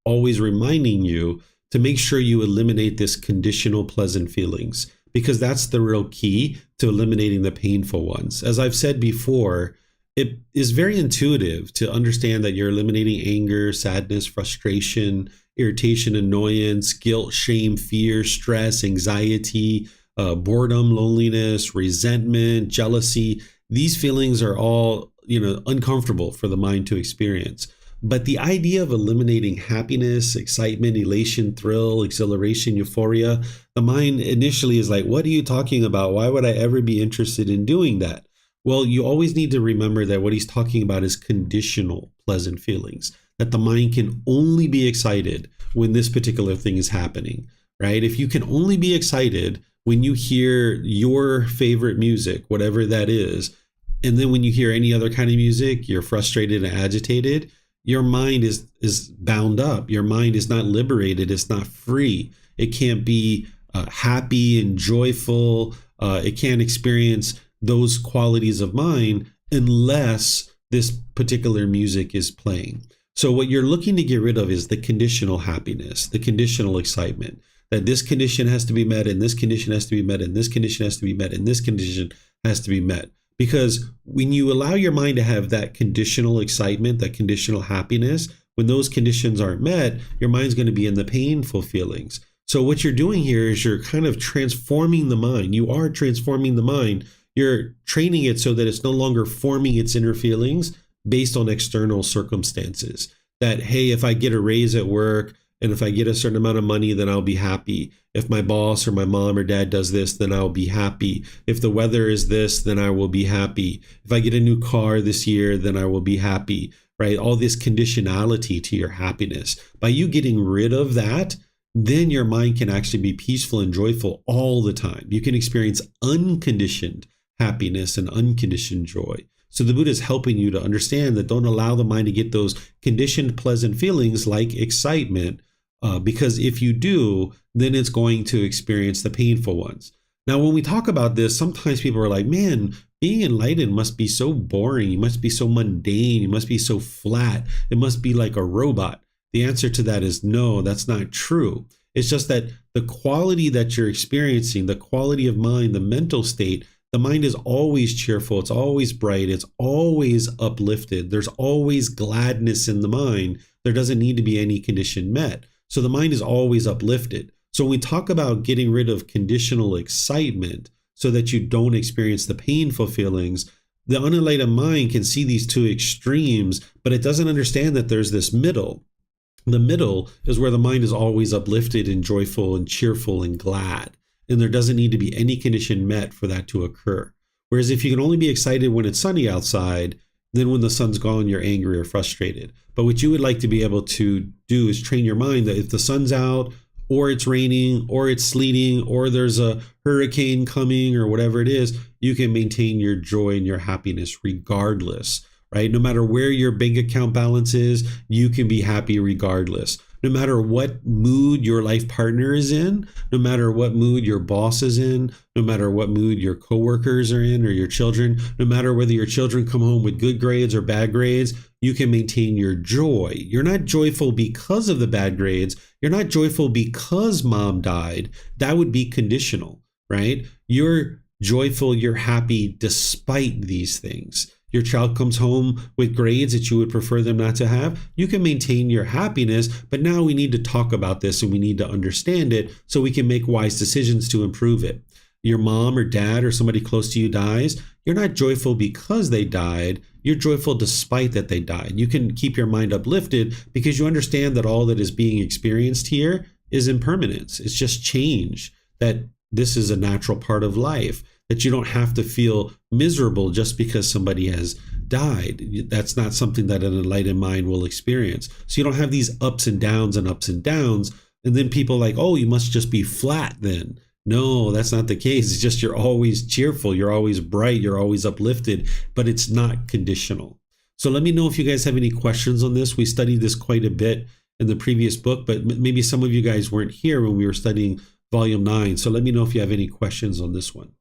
always reminding you to make sure you eliminate this conditional pleasant feelings, because that's the real key to eliminating the painful ones. As I've said before, it is very intuitive to understand that you're eliminating anger, sadness, frustration, irritation, annoyance, guilt, shame, fear, stress, anxiety, boredom, loneliness, resentment, jealousy. These feelings are all, uncomfortable for the mind to experience. But the idea of eliminating happiness, excitement, elation, thrill, exhilaration, euphoria, the mind initially is like, what are you talking about? Why would I ever be interested in doing that? Well, you always need to remember that what he's talking about is conditional pleasant feelings, that the mind can only be excited when this particular thing is happening, right? If you can only be excited when you hear your favorite music, whatever that is, and then when you hear any other kind of music, you're frustrated and agitated, your mind is bound up. Your mind is not liberated. It's not free. It can't be happy and joyful. It can't experience those qualities of mind unless this particular music is playing. So what you're looking to get rid of is the conditional happiness, the conditional excitement, that this condition has to be met, and this condition has to be met, and this condition has to be met, and this condition has to be met. Because when you allow your mind to have that conditional excitement, that conditional happiness, when those conditions aren't met, your mind's going to be in the painful feelings. So what you're doing here is you're kind of transforming the mind. You are transforming the mind. You're training it so that it's no longer forming its inner feelings based on external circumstances. That, hey, if I get a raise at work and if I get a certain amount of money, then I'll be happy. If my boss or my mom or dad does this, then I'll be happy. If the weather is this, then I will be happy. If I get a new car this year, then I will be happy, right? All this conditionality to your happiness. By you getting rid of that, then your mind can actually be peaceful and joyful all the time. You can experience unconditioned happiness and unconditioned joy. So the Buddha is helping you to understand that don't allow the mind to get those conditioned pleasant feelings like excitement, because if you do, then it's going to experience the painful ones. Now, when we talk about this, sometimes people are like, man, being enlightened must be so boring. You must be so mundane. You must be so flat. It must be like a robot. The answer to that is no, that's not true. It's just that the quality that you're experiencing, the quality of mind, the mental state, the mind is always cheerful. It's always bright. It's always uplifted. There's always gladness in the mind. There doesn't need to be any condition met. So the mind is always uplifted. So when we talk about getting rid of conditional excitement so that you don't experience the painful feelings, the unenlightened mind can see these two extremes, but it doesn't understand that there's this middle. The middle is where the mind is always uplifted and joyful and cheerful and glad. And there doesn't need to be any condition met for that to occur. Whereas if you can only be excited when it's sunny outside, then when the sun's gone, you're angry or frustrated. But what you would like to be able to do is train your mind that if the sun's out, or it's raining, or it's sleeting, or there's a hurricane coming, or whatever it is, you can maintain your joy and your happiness regardless, right? No matter where your bank account balance is, you can be happy regardless. No matter what mood your life partner is in, no matter what mood your boss is in, no matter what mood your coworkers are in or your children, no matter whether your children come home with good grades or bad grades, you can maintain your joy. You're not joyful because of the bad grades. You're not joyful because mom died. That would be conditional, right? You're joyful, you're happy despite these things. Your child comes home with grades that you would prefer them not to have, you can maintain your happiness, but now we need to talk about this and we need to understand it so we can make wise decisions to improve it. Your mom or dad or somebody close to you dies, you're not joyful because they died, you're joyful despite that they died. You can keep your mind uplifted because you understand that all that is being experienced here is impermanence. It's just change, that this is a natural part of life, that you don't have to feel miserable just because somebody has died. That's not something that an enlightened mind will experience. So you don't have these ups and downs and ups and downs. And then people like, oh, you must just be flat then. No, that's not the case. It's just you're always cheerful. You're always bright. You're always uplifted, but it's not conditional. So let me know if you guys have any questions on this. We studied this quite a bit in the previous book, but maybe some of you guys weren't here when we were studying volume 9. So let me know if you have any questions on this one.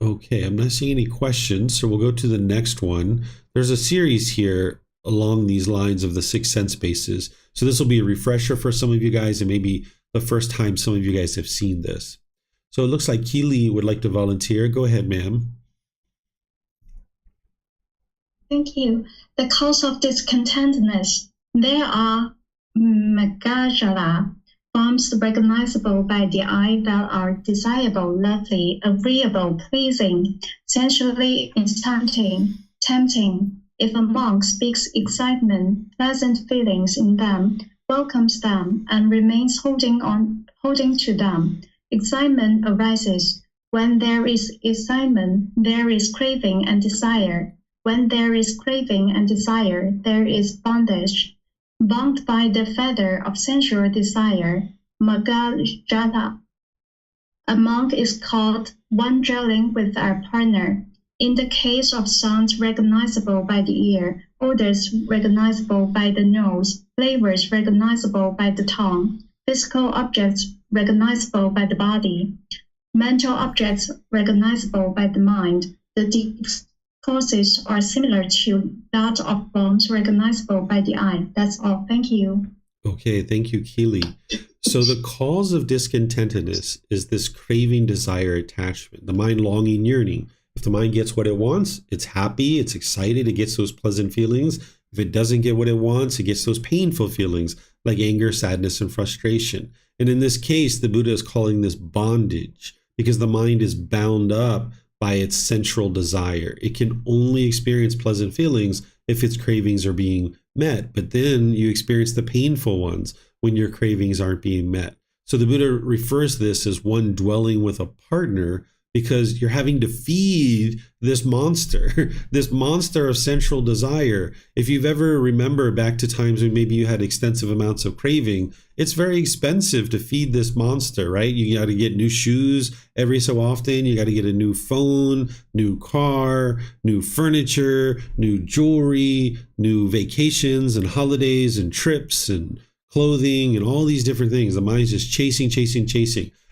Okay, I'm not seeing any questions, so we'll go to the next one. There's a series here along these lines of the 6 sense bases. So this will be a refresher for some of you guys, and maybe the first time some of you guys have seen this. So it looks like Keely would like to volunteer. Go ahead, ma'am. Thank you. The cause of discontentedness. There are Magajala forms recognizable by the eye that are desirable, lovely, agreeable, pleasing, sensually inciting, tempting. If a monk speaks excitement, pleasant feelings in them, welcomes them, and remains holding to them, excitement arises. When there is excitement, there is craving and desire. When there is craving and desire, there is bondage. Bound by the fetter of sensual desire, Magajala. A monk is called one dwelling with a partner. In the case of sounds recognizable by the ear, odors recognizable by the nose, flavors recognizable by the tongue, physical objects recognizable by the body, mental objects recognizable by the mind, the causes are similar to that of forms recognizable by the eye. That's all. Thank you. Okay, thank you, Keely. So the cause of discontentedness is this craving, desire, attachment, the mind longing, yearning. If the mind gets what it wants, it's happy, it's excited, it gets those pleasant feelings. If it doesn't get what it wants, it gets those painful feelings like anger, sadness, and frustration. And in this case, the Buddha is calling this bondage because the mind is bound up by its central desire. It can only experience pleasant feelings if its cravings are being met, but then you experience the painful ones when your cravings aren't being met. So the Buddha refers to this as one dwelling with a partner because you're having to feed this monster of central desire. If you've ever remembered back to times when maybe you had extensive amounts of craving, it's very expensive to feed this monster, right? You got to get new shoes every so often. You got to get a new phone, new car, new furniture, new jewelry, new vacations and holidays and trips and clothing and all these different things. The mind's just chasing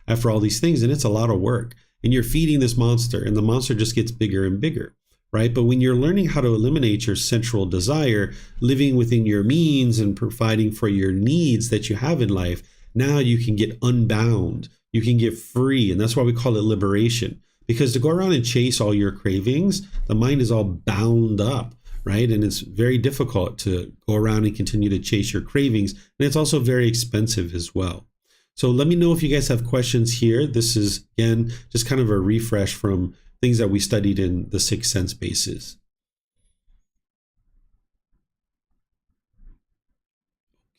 after all these things, and it's a lot of work. And you're feeding this monster, and the monster just gets bigger and bigger, right? But when you're learning how to eliminate your central desire, living within your means and providing for your needs that you have in life, now you can get unbound. You can get free. And that's why we call it liberation. Because to go around and chase all your cravings, the mind is all bound up, right? And it's very difficult to go around and continue to chase your cravings. And it's also very expensive as well. So let me know if you guys have questions here. This is, again, just kind of a refresh from things that we studied in the 6 sense bases.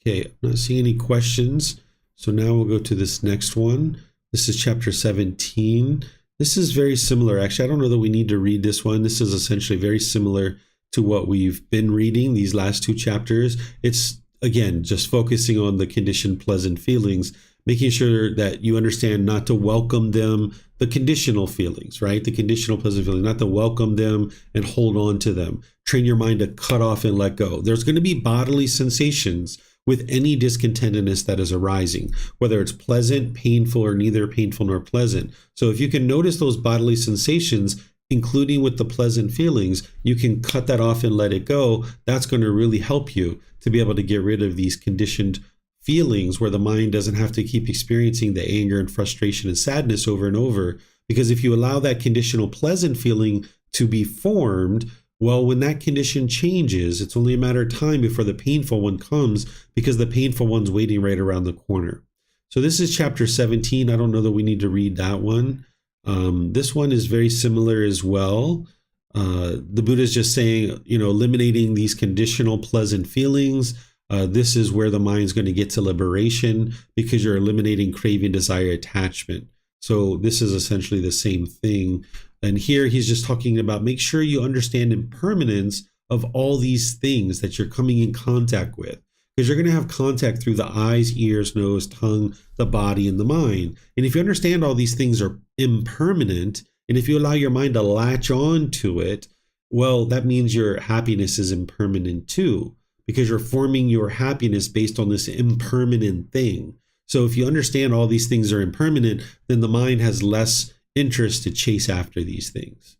Okay, I'm not seeing any questions. So now we'll go to this next one. This is chapter 17. This is very similar. Actually, I don't know that we need to read this one. This is essentially very similar to what we've been reading these last 2 chapters. It's, again, just focusing on the conditioned pleasant feelings, making sure that you understand not to welcome them, the conditional feelings, right? The conditional pleasant feelings, not to welcome them and hold on to them. Train your mind to cut off and let go. There's going to be bodily sensations with any discontentedness that is arising, whether it's pleasant, painful, or neither painful nor pleasant. So if you can notice those bodily sensations, including with the pleasant feelings, you can cut that off and let it go. That's going to really help you to be able to get rid of these conditioned feelings where the mind doesn't have to keep experiencing the anger and frustration and sadness over and over. Because if you allow that conditional pleasant feeling to be formed, well, when that condition changes, it's only a matter of time before the painful one comes, because the painful one's waiting right around the corner. So this is chapter 17. I don't know that we need to read that one. This one is very similar as well. The Buddha is just saying, eliminating these conditional pleasant feelings. This is where the mind's going to get to liberation, because you're eliminating craving, desire, attachment. So this is essentially the same thing. And here he's just talking about make sure you understand impermanence of all these things that you're coming in contact with. Because you're going to have contact through the eyes, ears, nose, tongue, the body, and the mind. And if you understand all these things are impermanent, and if you allow your mind to latch on to it, well, that means your happiness is impermanent too, because you're forming your happiness based on this impermanent thing. So if you understand all these things are impermanent, then the mind has less interest to chase after these things.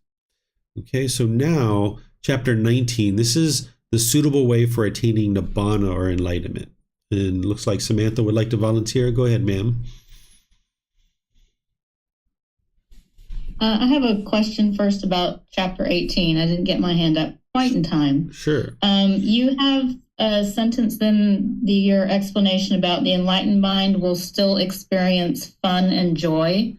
Okay, so now chapter 19, this is the suitable way for attaining nibbana or enlightenment. And looks like Samantha would like to volunteer. Go ahead, ma'am. I have a question first about chapter 18. I didn't get my hand up quite in time. Sure. You have a sentence in your explanation about the enlightened mind will still experience fun and joy.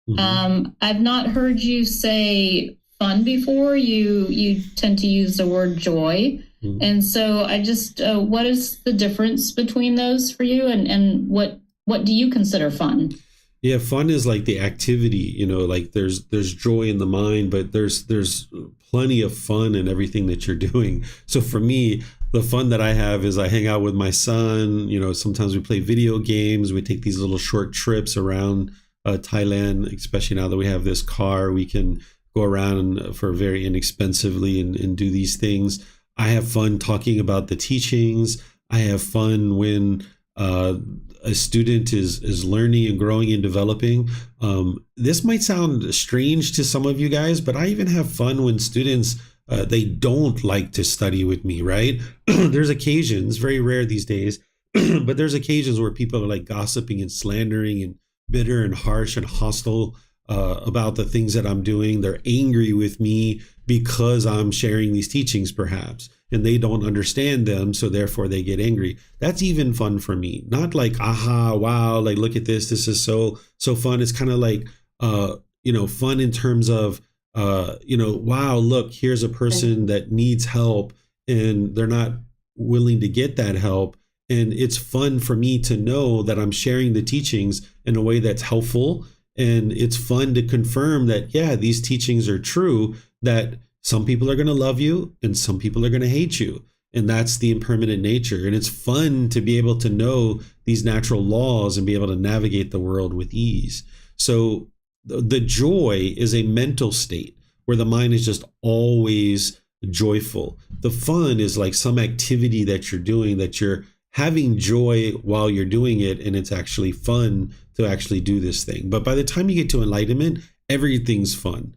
Mm-hmm. I've not heard you say fun before. You tend to use the word joy. Mm-hmm. And so I just, what is the difference between those for you, and what do you consider fun? Yeah, fun is like the activity, like there's joy in the mind, but there's plenty of fun in everything that you're doing. So for me, the fun that I have is I hang out with my son, sometimes we play video games, we take these little short trips around Thailand, especially now that we have this car, we can go around for very inexpensively and do these things. I have fun talking about the teachings. I have fun when a student is learning and growing and developing. This might sound strange to some of you guys, but I even have fun when students, they don't like to study with me, right? There's occasions, very rare these days, but there's occasions where people are like gossiping and slandering and bitter and harsh and hostile about the things that I'm doing. They're angry with me because I'm sharing these teachings perhaps, and they don't understand them, so therefore they get angry. That's even fun for me. Not like, aha, wow, like look at this is so fun. It's kind of like fun in terms of wow, look, here's a person that needs help and they're not willing to get that help. And it's fun for me to know that I'm sharing the teachings in a way that's helpful. And it's fun to confirm that, yeah, these teachings are true, that some people are going to love you and some people are going to hate you. And that's the impermanent nature. And it's fun to be able to know these natural laws and be able to navigate the world with ease. So the joy is a mental state where the mind is just always joyful. The fun is like some activity that you're doing, that you're having joy while you're doing it, and it's actually fun to actually do this thing. But by the time you get to enlightenment, everything's fun.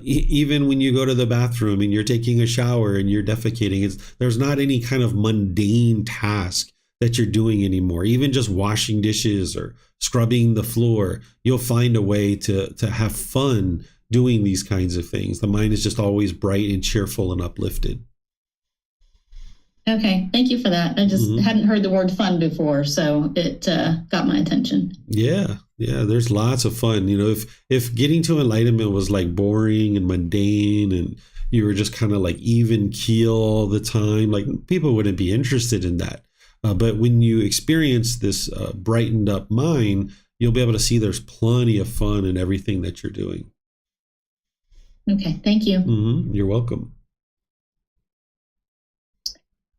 Even when you go to the bathroom and you're taking a shower and you're defecating, there's not any kind of mundane task that you're doing anymore. Even just washing dishes or scrubbing the floor, you'll find a way to have fun doing these kinds of things. The mind is just always bright and cheerful and uplifted. Okay, thank you for that. I just hadn't heard the word fun before, so it got my attention. Yeah, there's lots of fun. If getting to enlightenment was like boring and mundane and you were just kind of like even keel all the time, like people wouldn't be interested in that. But when you experience this brightened up mind, you'll be able to see there's plenty of fun in everything that you're doing. Okay, thank you. You're welcome.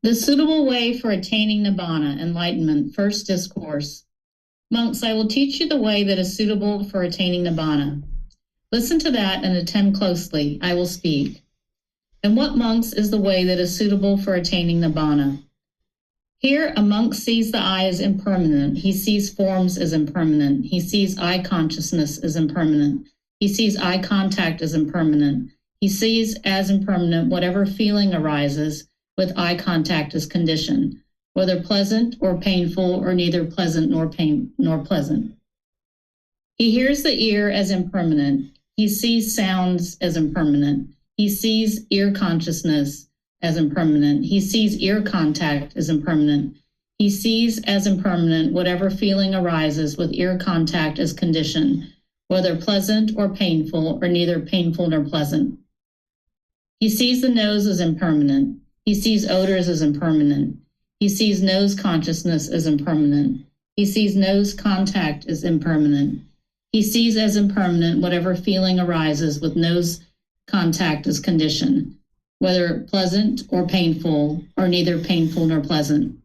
The suitable way for attaining nibbana, enlightenment, first discourse. Monks, I will teach you the way that is suitable for attaining nibbana. Listen to that and attend closely. I will speak. And what, monks, is the way that is suitable for attaining nibbana? Here, a monk sees the eye as impermanent. He sees forms as impermanent. He sees eye consciousness as impermanent. He sees eye contact as impermanent. He sees as impermanent whatever feeling arises with eye contact as condition, whether pleasant or painful or neither pleasant nor pleasant. He hears the ear as impermanent. He sees sounds as impermanent. He sees ear consciousness as impermanent. He sees ear contact as impermanent. He sees as impermanent whatever feeling arises with ear contact as condition, whether pleasant or painful or neither painful nor pleasant. He sees the nose as impermanent. He sees odors as impermanent. He sees nose consciousness as impermanent. He sees nose contact as impermanent. He sees as impermanent whatever feeling arises with nose contact as condition, whether pleasant or painful, or neither painful nor pleasant.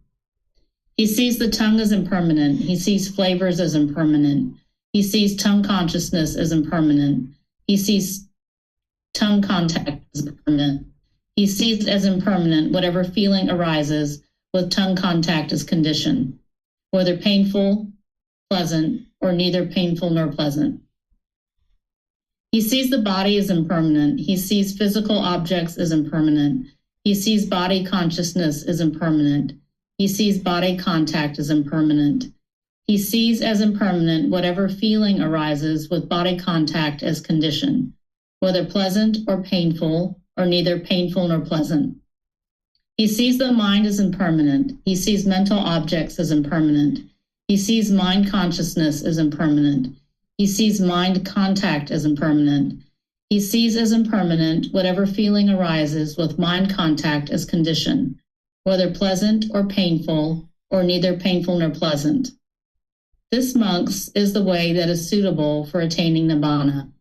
He sees the tongue as impermanent. He sees flavors as impermanent. He sees tongue consciousness as impermanent. He sees tongue contact as impermanent. He sees as impermanent whatever feeling arises with tongue contact as condition, whether painful, pleasant, or neither painful nor pleasant. He sees the body as impermanent. He sees physical objects as impermanent. He sees body consciousness as impermanent. He sees body contact as impermanent. He sees as impermanent whatever feeling arises with body contact as condition, whether pleasant or painful, or neither painful nor pleasant. He sees the mind as impermanent. He sees mental objects as impermanent. He sees mind consciousness as impermanent. He sees mind contact as impermanent. He sees as impermanent whatever feeling arises with mind contact as condition, whether pleasant or painful, or neither painful nor pleasant. This, monks, is the way that is suitable for attaining Nibbana.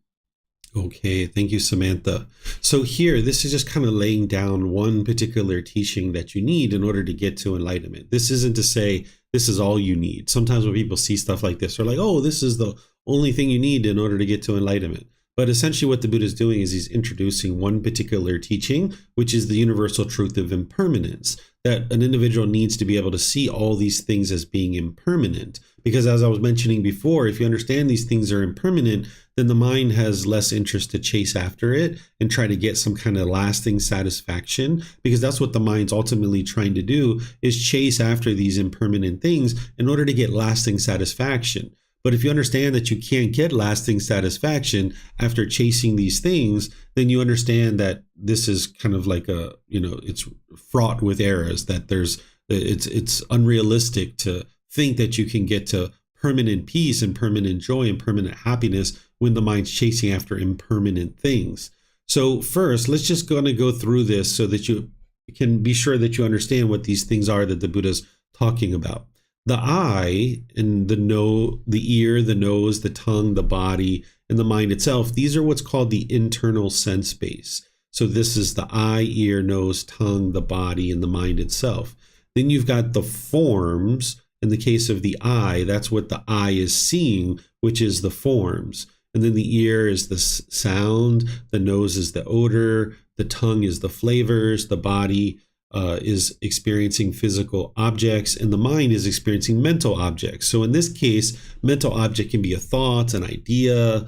Okay, thank you, Samantha. So here, this is just kind of laying down one particular teaching that you need in order to get to enlightenment. This isn't to say this is all you need. Sometimes when people see stuff like this, they're like, oh, this is the only thing you need in order to get to enlightenment. But essentially what the Buddha is doing is he's introducing one particular teaching, which is the universal truth of impermanence, that an individual needs to be able to see all these things as being impermanent. Because as I was mentioning before, if you understand these things are impermanent, then the mind has less interest to chase after it and try to get some kind of lasting satisfaction, because that's what the mind's ultimately trying to do, is chase after these impermanent things in order to get lasting satisfaction. But if you understand that you can't get lasting satisfaction after chasing these things, then you understand that this is kind of like a, it's fraught with errors, that it's unrealistic to think that you can get to permanent peace and permanent joy and permanent happiness when the mind's chasing after impermanent things. So first, let's just gonna go through this so that you can be sure that you understand what these things are that the Buddha's talking about. The eye and the ear, the nose, the tongue, the body, and the mind itself, these are what's called the internal sense base. So this is the eye, ear, nose, tongue, the body, and the mind itself. Then you've got the forms. In the case of the eye, that's what the eye is seeing, which is the forms. And then the ear is the sound, the nose is the odor, the tongue is the flavors, the body is experiencing physical objects, and the mind is experiencing mental objects. So in this case, mental object can be a thought, an idea,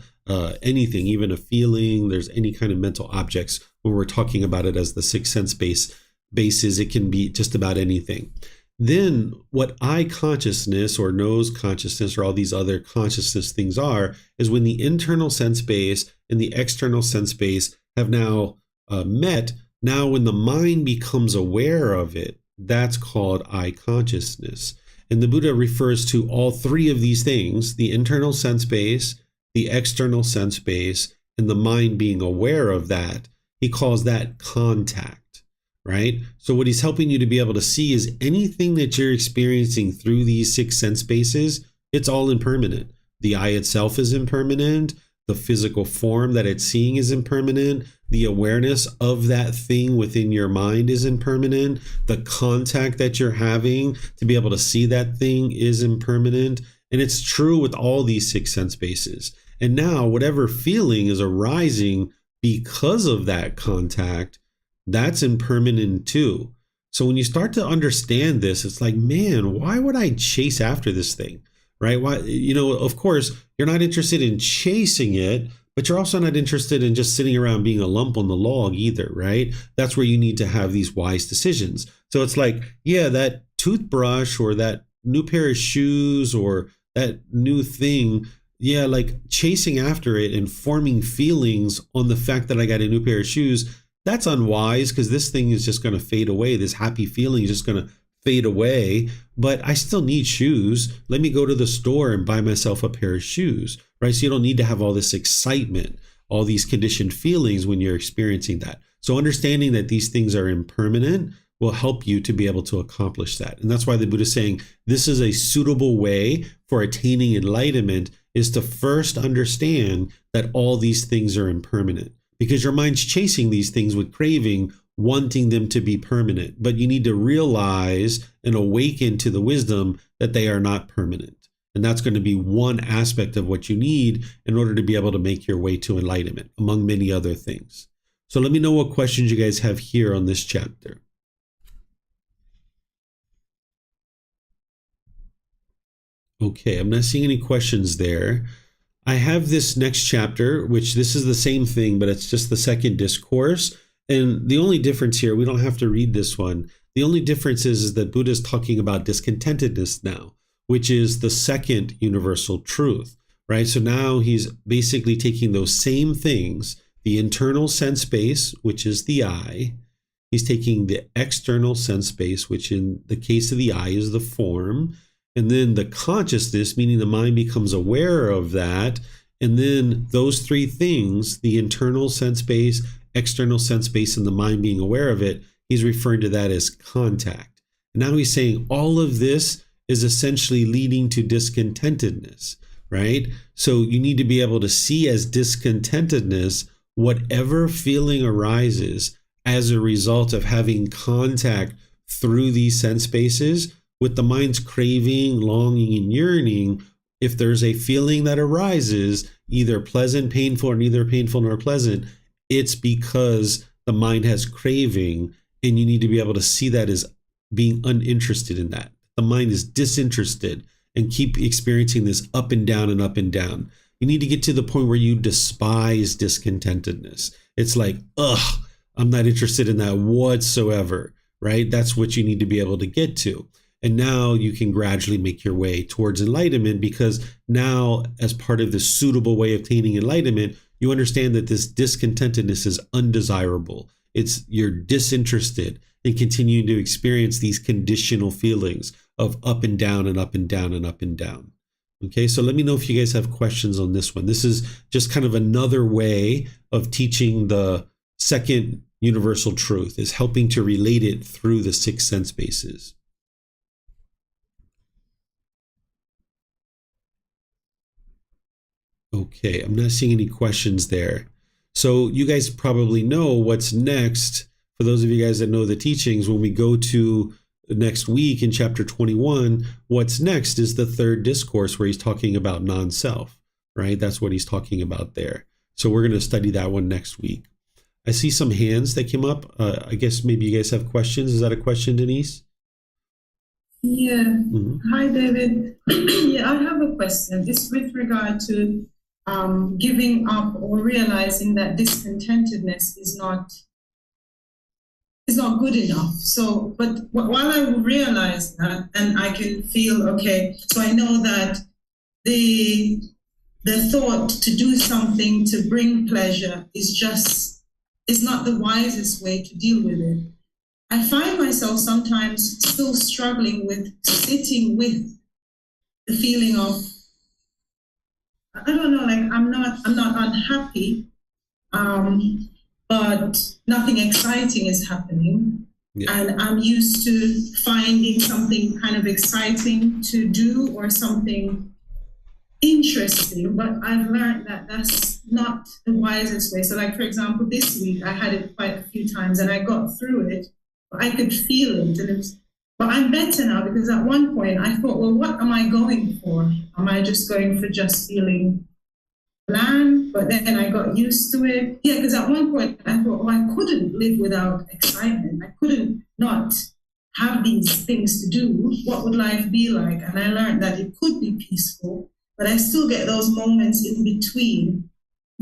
anything, even a feeling. There's any kind of mental objects when we're talking about it as the sixth sense bases. It can be just about anything. Then what eye consciousness or nose consciousness or all these other consciousness things are, is when the internal sense base and the external sense base have now met. Now, when the mind becomes aware of it, that's called eye consciousness. And the Buddha refers to all three of these things, the internal sense base, the external sense base, and the mind being aware of that. He calls that contact, right? So what he's helping you to be able to see is anything that you're experiencing through these six sense bases, it's all impermanent. The eye itself is impermanent. The physical form that it's seeing is impermanent. The awareness of that thing within your mind is impermanent. The contact that you're having to be able to see that thing is impermanent. And it's true with all these six sense bases. And now whatever feeling is arising because of that contact, that's impermanent too. So when you start to understand this, it's like, man, why would I chase after this thing? Right? Why, of course, you're not interested in chasing it, but you're also not interested in just sitting around being a lump on the log either, right? That's where you need to have these wise decisions. So it's like, yeah, that toothbrush or that new pair of shoes or that new thing, yeah, like chasing after it and forming feelings on the fact that I got a new pair of shoes, that's unwise, because this thing is just going to fade away. This happy feeling is just going to fade away, but I still need shoes. Let me go to the store and buy myself a pair of shoes, right? So you don't need to have all this excitement, all these conditioned feelings when you're experiencing that. So understanding that these things are impermanent will help you to be able to accomplish that. And that's why the Buddha is saying this is a suitable way for attaining enlightenment, is to first understand that all these things are impermanent, because your mind's chasing these things with craving, wanting them to be permanent. But you need to realize and awaken to the wisdom that they are not permanent. And that's going to be one aspect of what you need in order to be able to make your way to enlightenment, among many other things. So let me know what questions you guys have here on this chapter. Okay, I'm not seeing any questions there. I have this next chapter, which this is the same thing, but it's just the second discourse. And the only difference here, we don't have to read this one. The only difference is that Buddha is talking about discontentedness now, which is the second universal truth, right? So now he's basically taking those same things, the internal sense space, which is the I. He's taking the external sense space, which in the case of the I is the form. And then the consciousness, meaning the mind becomes aware of that. And then those three things, the internal sense space, external sense space, and the mind being aware of it, he's referring to that as contact. And now he's saying all of this is essentially leading to discontentedness, right? So you need to be able to see as discontentedness whatever feeling arises as a result of having contact through these sense spaces with the mind's craving, longing, and yearning. If there's a feeling that arises, either pleasant, painful, or neither painful nor pleasant, it's because the mind has craving, and you need to be able to see that as being uninterested in that. The mind is disinterested and keep experiencing this up and down and up and down. You need to get to the point where you despise discontentedness. It's like, ugh, I'm not interested in that whatsoever, right? That's what you need to be able to get to. And now you can gradually make your way towards enlightenment, because now, as part of the suitable way of attaining enlightenment, you understand that this discontentedness is undesirable. You're disinterested in continuing to experience these conditional feelings of up and down and up and down and up and down. Okay, so let me know if you guys have questions on this one. This is just kind of another way of teaching the second universal truth, is helping to relate it through the six sense bases. Okay, I'm not seeing any questions there. So you guys probably know what's next. For those of you guys that know the teachings, when we go to next week in chapter 21, what's next is the third discourse where he's talking about non-self, right? That's what he's talking about there. So we're going to study that one next week. I see some hands that came up. I guess maybe you guys have questions. Is that a question, Denise? Yeah. Mm-hmm. Hi, David. Yeah, I have a question. It's with regard to giving up or realizing that discontentedness is not good enough. So, but while I realize that, and I can feel, okay, so I know that the thought to do something to bring pleasure is not the wisest way to deal with it. I find myself sometimes still struggling with sitting with the feeling of, I don't know, like I'm not unhappy, but nothing exciting is happening. Yeah. And I'm used to finding something kind of exciting to do or something interesting, but I've learned that that's not the wisest way. So like, for example, this week I had it quite a few times and I got through it, but I could feel it. And but I'm better now, because at one point I thought, well, what am I going for? Am I just going for just feeling bland? But then I got used to it. Yeah, because at one point I thought, well, I couldn't live without excitement. I couldn't not have these things to do. What would life be like? And I learned that it could be peaceful, but I still get those moments in between.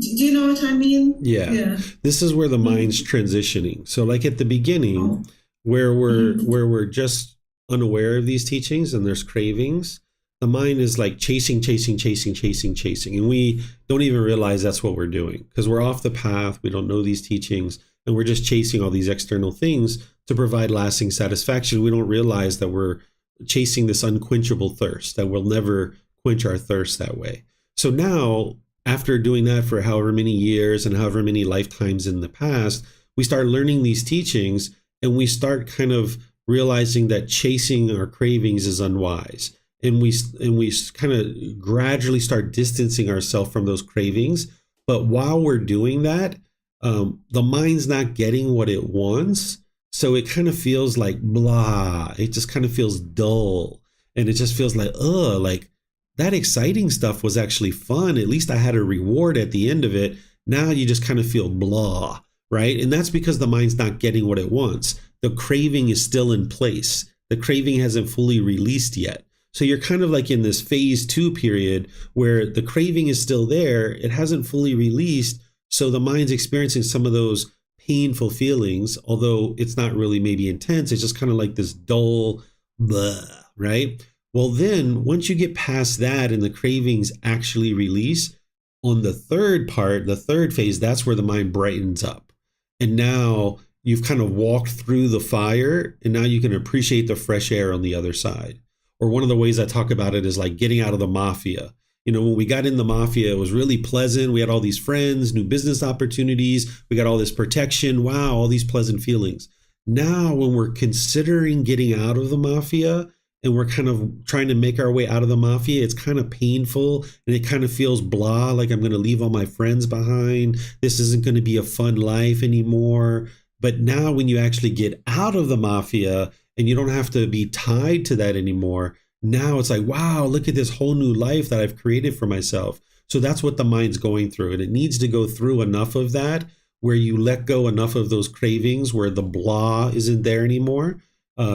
Do you know what I mean? Yeah. This is where the mind's transitioning. So like at the beginning, where we're just unaware of these teachings and there's cravings, the mind is like chasing. And we don't even realize that's what we're doing, because we're off the path. We don't know these teachings, and we're just chasing all these external things to provide lasting satisfaction. We don't realize that we're chasing this unquenchable thirst, that we'll never quench our thirst that way. So now, after doing that for however many years and however many lifetimes in the past, we start learning these teachings, and we start kind of realizing that chasing our cravings is unwise. and we kind of gradually start distancing ourselves from those cravings. But while we're doing that, the mind's not getting what it wants. So it kind of feels like blah. It just kind of feels dull. And it just feels like, like that exciting stuff was actually fun. At least I had a reward at the end of it. Now you just kind of feel blah, right? And that's because the mind's not getting what it wants. The craving is still in place. The craving hasn't fully released yet. So you're kind of like in this phase 2 period where the craving is still there. It hasn't fully released. So the mind's experiencing some of those painful feelings, although it's not really maybe intense. It's just kind of like this dull blah, right? Well, then once you get past that and the cravings actually release, on the third part, the third phase, that's where the mind brightens up. And now you've kind of walked through the fire, and now you can appreciate the fresh air on the other side. Or one of the ways I talk about it is like getting out of the mafia. You know, when we got in the mafia, it was really pleasant. We had all these friends, new business opportunities. We got all this protection. Wow, all these pleasant feelings. Now, when we're considering getting out of the mafia and we're kind of trying to make our way out of the mafia, it's kind of painful and it kind of feels blah, like I'm going to leave all my friends behind. This isn't going to be a fun life anymore. But now when you actually get out of the mafia and you don't have to be tied to that anymore, now it's like, wow, look at this whole new life that I've created for myself. So that's what the mind's going through. And it needs to go through enough of that where you let go enough of those cravings, where the blah isn't there anymore,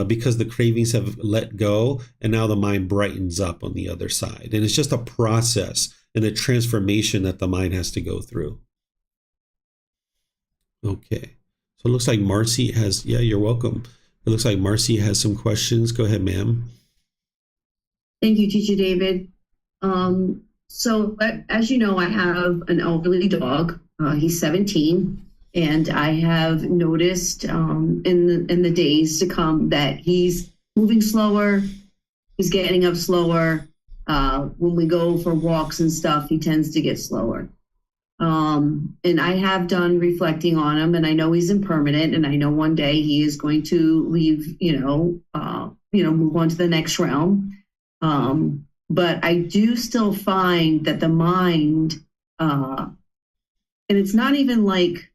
because the cravings have let go. And now the mind brightens up on the other side. And it's just a process and a transformation that the mind has to go through. Okay. So it looks like Marcy has, yeah, you're welcome. It looks like Marcy has some questions. Go ahead, ma'am. Thank you, Teacher David. So as you know, I have an elderly dog. He's 17, and I have noticed in the days to come that he's moving slower. He's getting up slower. When we go for walks and stuff, he tends to get slower. And I have done reflecting on him, and I know he's impermanent, and I know one day he is going to leave, move on to the next realm. But I do still find that the mind, and it's not even like,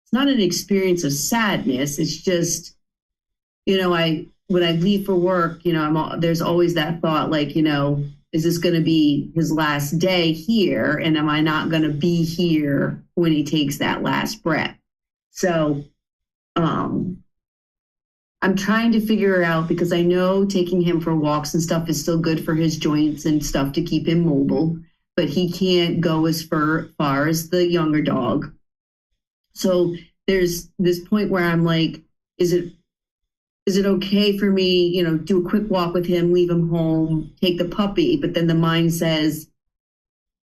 it's not an experience of sadness. It's just, when I leave for work, there's always that thought, like, is this going to be his last day here? And am I not going to be here when he takes that last breath? So, I'm trying to figure out, because I know taking him for walks and stuff is still good for his joints and stuff to keep him mobile, but he can't go as far as the younger dog. So there's this point where I'm like, is it okay for me, do a quick walk with him, leave him home, take the puppy? But then the mind says,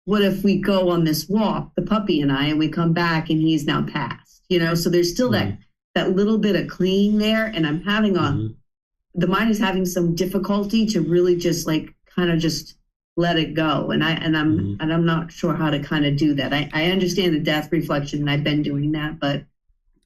what if we go on this walk, the puppy and I, and we come back and he's now passed, So there's still that little bit of clinging there. And I'm having the mind is having some difficulty to really just like kind of just let it go. And I'm not sure how to kind of do that. I understand the death reflection, and I've been doing that, but.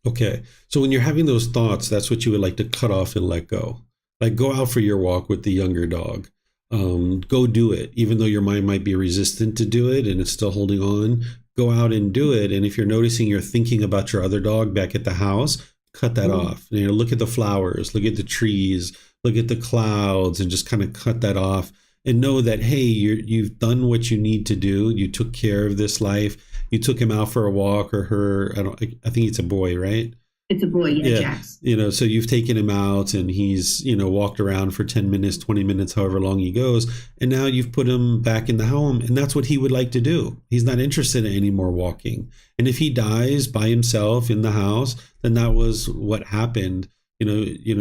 Okay. So when you're having those thoughts, that's what you would like to cut off and let go. Like, go out for your walk with the younger dog. Go do it, even though your mind might be resistant to do it and it's still holding on. Go out and do it. And if you're noticing you're thinking about your other dog back at the house, cut that off. Look at the flowers, look at the trees, look at the clouds, and just kind of cut that off. And know that, hey, you've done what you need to do. You took care of this life. You took him out for a walk, or her. I think it's a boy, right? It's a boy, yeah. Jax. So you've taken him out, and he's, walked around for 10 minutes, 20 minutes, however long he goes. And now you've put him back in the home, and that's what he would like to do. He's not interested in any more walking. And if he dies by himself in the house, then that was what happened.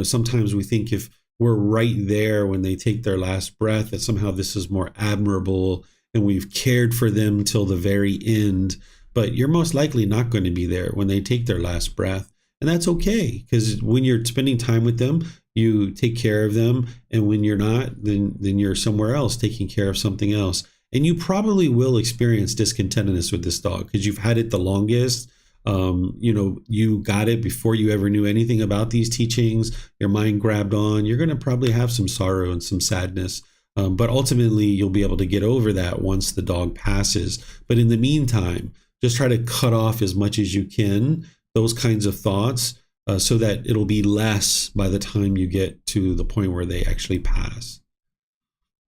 Sometimes we think if we're right there when they take their last breath, that somehow this is more admirable and we've cared for them till the very end. But you're most likely not going to be there when they take their last breath. And that's okay, because when you're spending time with them, you take care of them. And when you're not, then you're somewhere else taking care of something else. And you probably will experience discontentedness with this dog because you've had it the longest. You got it before you ever knew anything about these teachings. Your mind grabbed on. You're going to probably have some sorrow and some sadness. But ultimately, you'll be able to get over that once the dog passes. But in the meantime, just try to cut off as much as you can those kinds of thoughts so that it'll be less by the time you get to the point where they actually pass.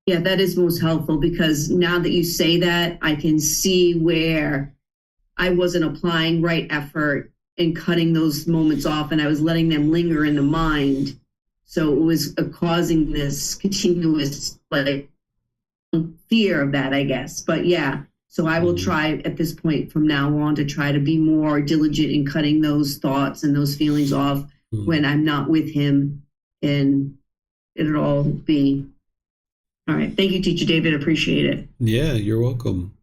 Yeah, that is most helpful, because now that you say that, I can see where I wasn't applying right effort and cutting those moments off, and I was letting them linger in the mind. So it was causing this continuous fear of that, I guess. But yeah, so I will try at this point from now on to try to be more diligent in cutting those thoughts and those feelings off when I'm not with him, and it'll all be all right. Thank you, Teacher David. Appreciate it. Yeah, you're welcome.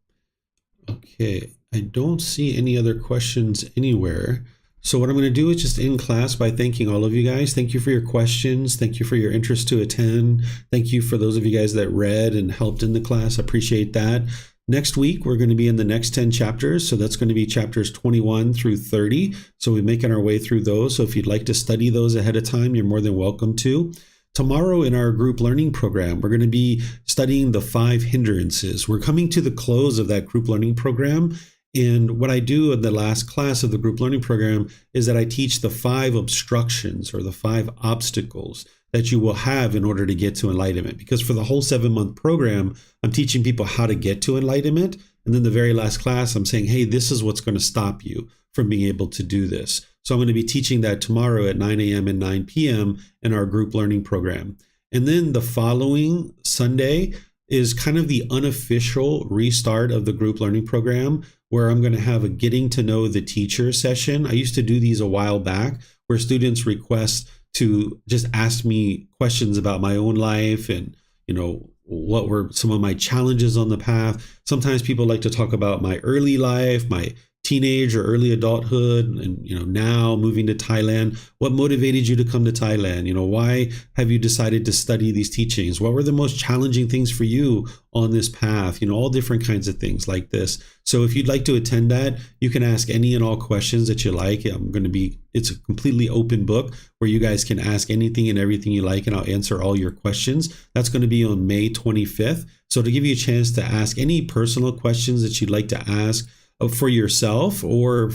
Okay, I don't see any other questions anywhere. So what I'm going to do is just end class by thanking all of you guys. Thank you for your questions. Thank you for your interest to attend. Thank you for those of you guys that read and helped in the class. Appreciate that. Next week, we're going to be in the next 10 chapters. So that's going to be chapters 21 through 30. So we're making our way through those. So if you'd like to study those ahead of time, you're more than welcome to. Tomorrow in our group learning program, we're going to be studying the 5 hindrances. We're coming to the close of that group learning program. And what I do in the last class of the group learning program is that I teach the 5 obstructions or the 5 obstacles that you will have in order to get to enlightenment. Because for the whole 7-month program, I'm teaching people how to get to enlightenment. And then the very last class, I'm saying, hey, this is what's going to stop you from being able to do this. So I'm going to be teaching that tomorrow at 9 a.m. and 9 p.m. in our group learning program. And then the following Sunday is kind of the unofficial restart of the group learning program, where I'm going to have a getting to know the teacher session. I used to do these a while back, where students request to just ask me questions about my own life and, what were some of my challenges on the path. Sometimes people like to talk about my early life, my teenage or early adulthood, and now moving to Thailand. What motivated you to come to Thailand? Why have you decided to study these teachings? What were the most challenging things for you on this path? All different kinds of things like this. So if you'd like to attend that, you can ask any and all questions that you like. It's a completely open book where you guys can ask anything and everything you like, and I'll answer all your questions. That's going to be on May 25th. So to give you a chance to ask any personal questions that you'd like to ask for yourself or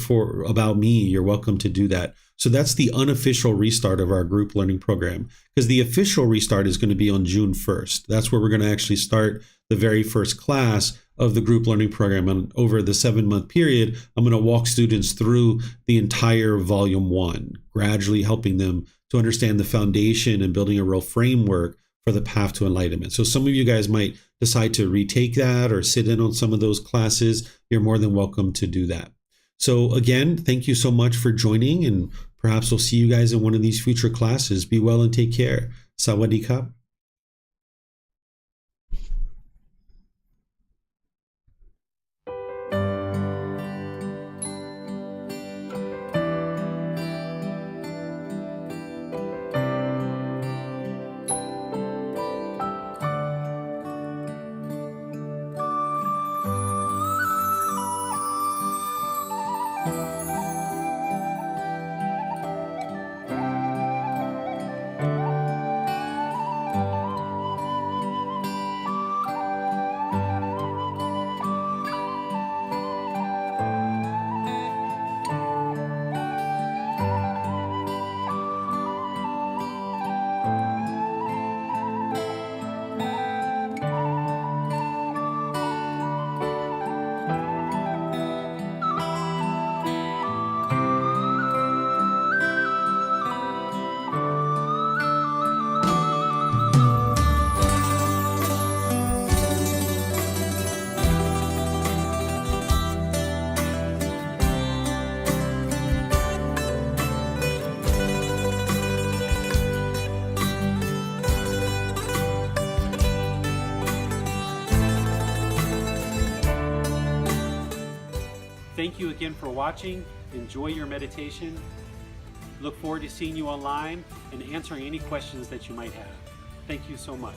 about me, you're welcome to do that. So that's the unofficial restart of our group learning program, because the official restart is going to be on June 1st. That's where we're going to actually start the very first class of the group learning program. And over the 7-month period, I'm going to walk students through the entire volume 1, gradually helping them to understand the foundation and building a real framework for the path to enlightenment. So some of you guys might decide to retake that or sit in on some of those classes. You're more than welcome to do that. So again, thank you so much for joining, and perhaps we'll see you guys in one of these future classes. Be well and take care. Sawadee Kap. Thank you again for watching. Enjoy your meditation. Look forward to seeing you online and answering any questions that you might have. Thank you so much.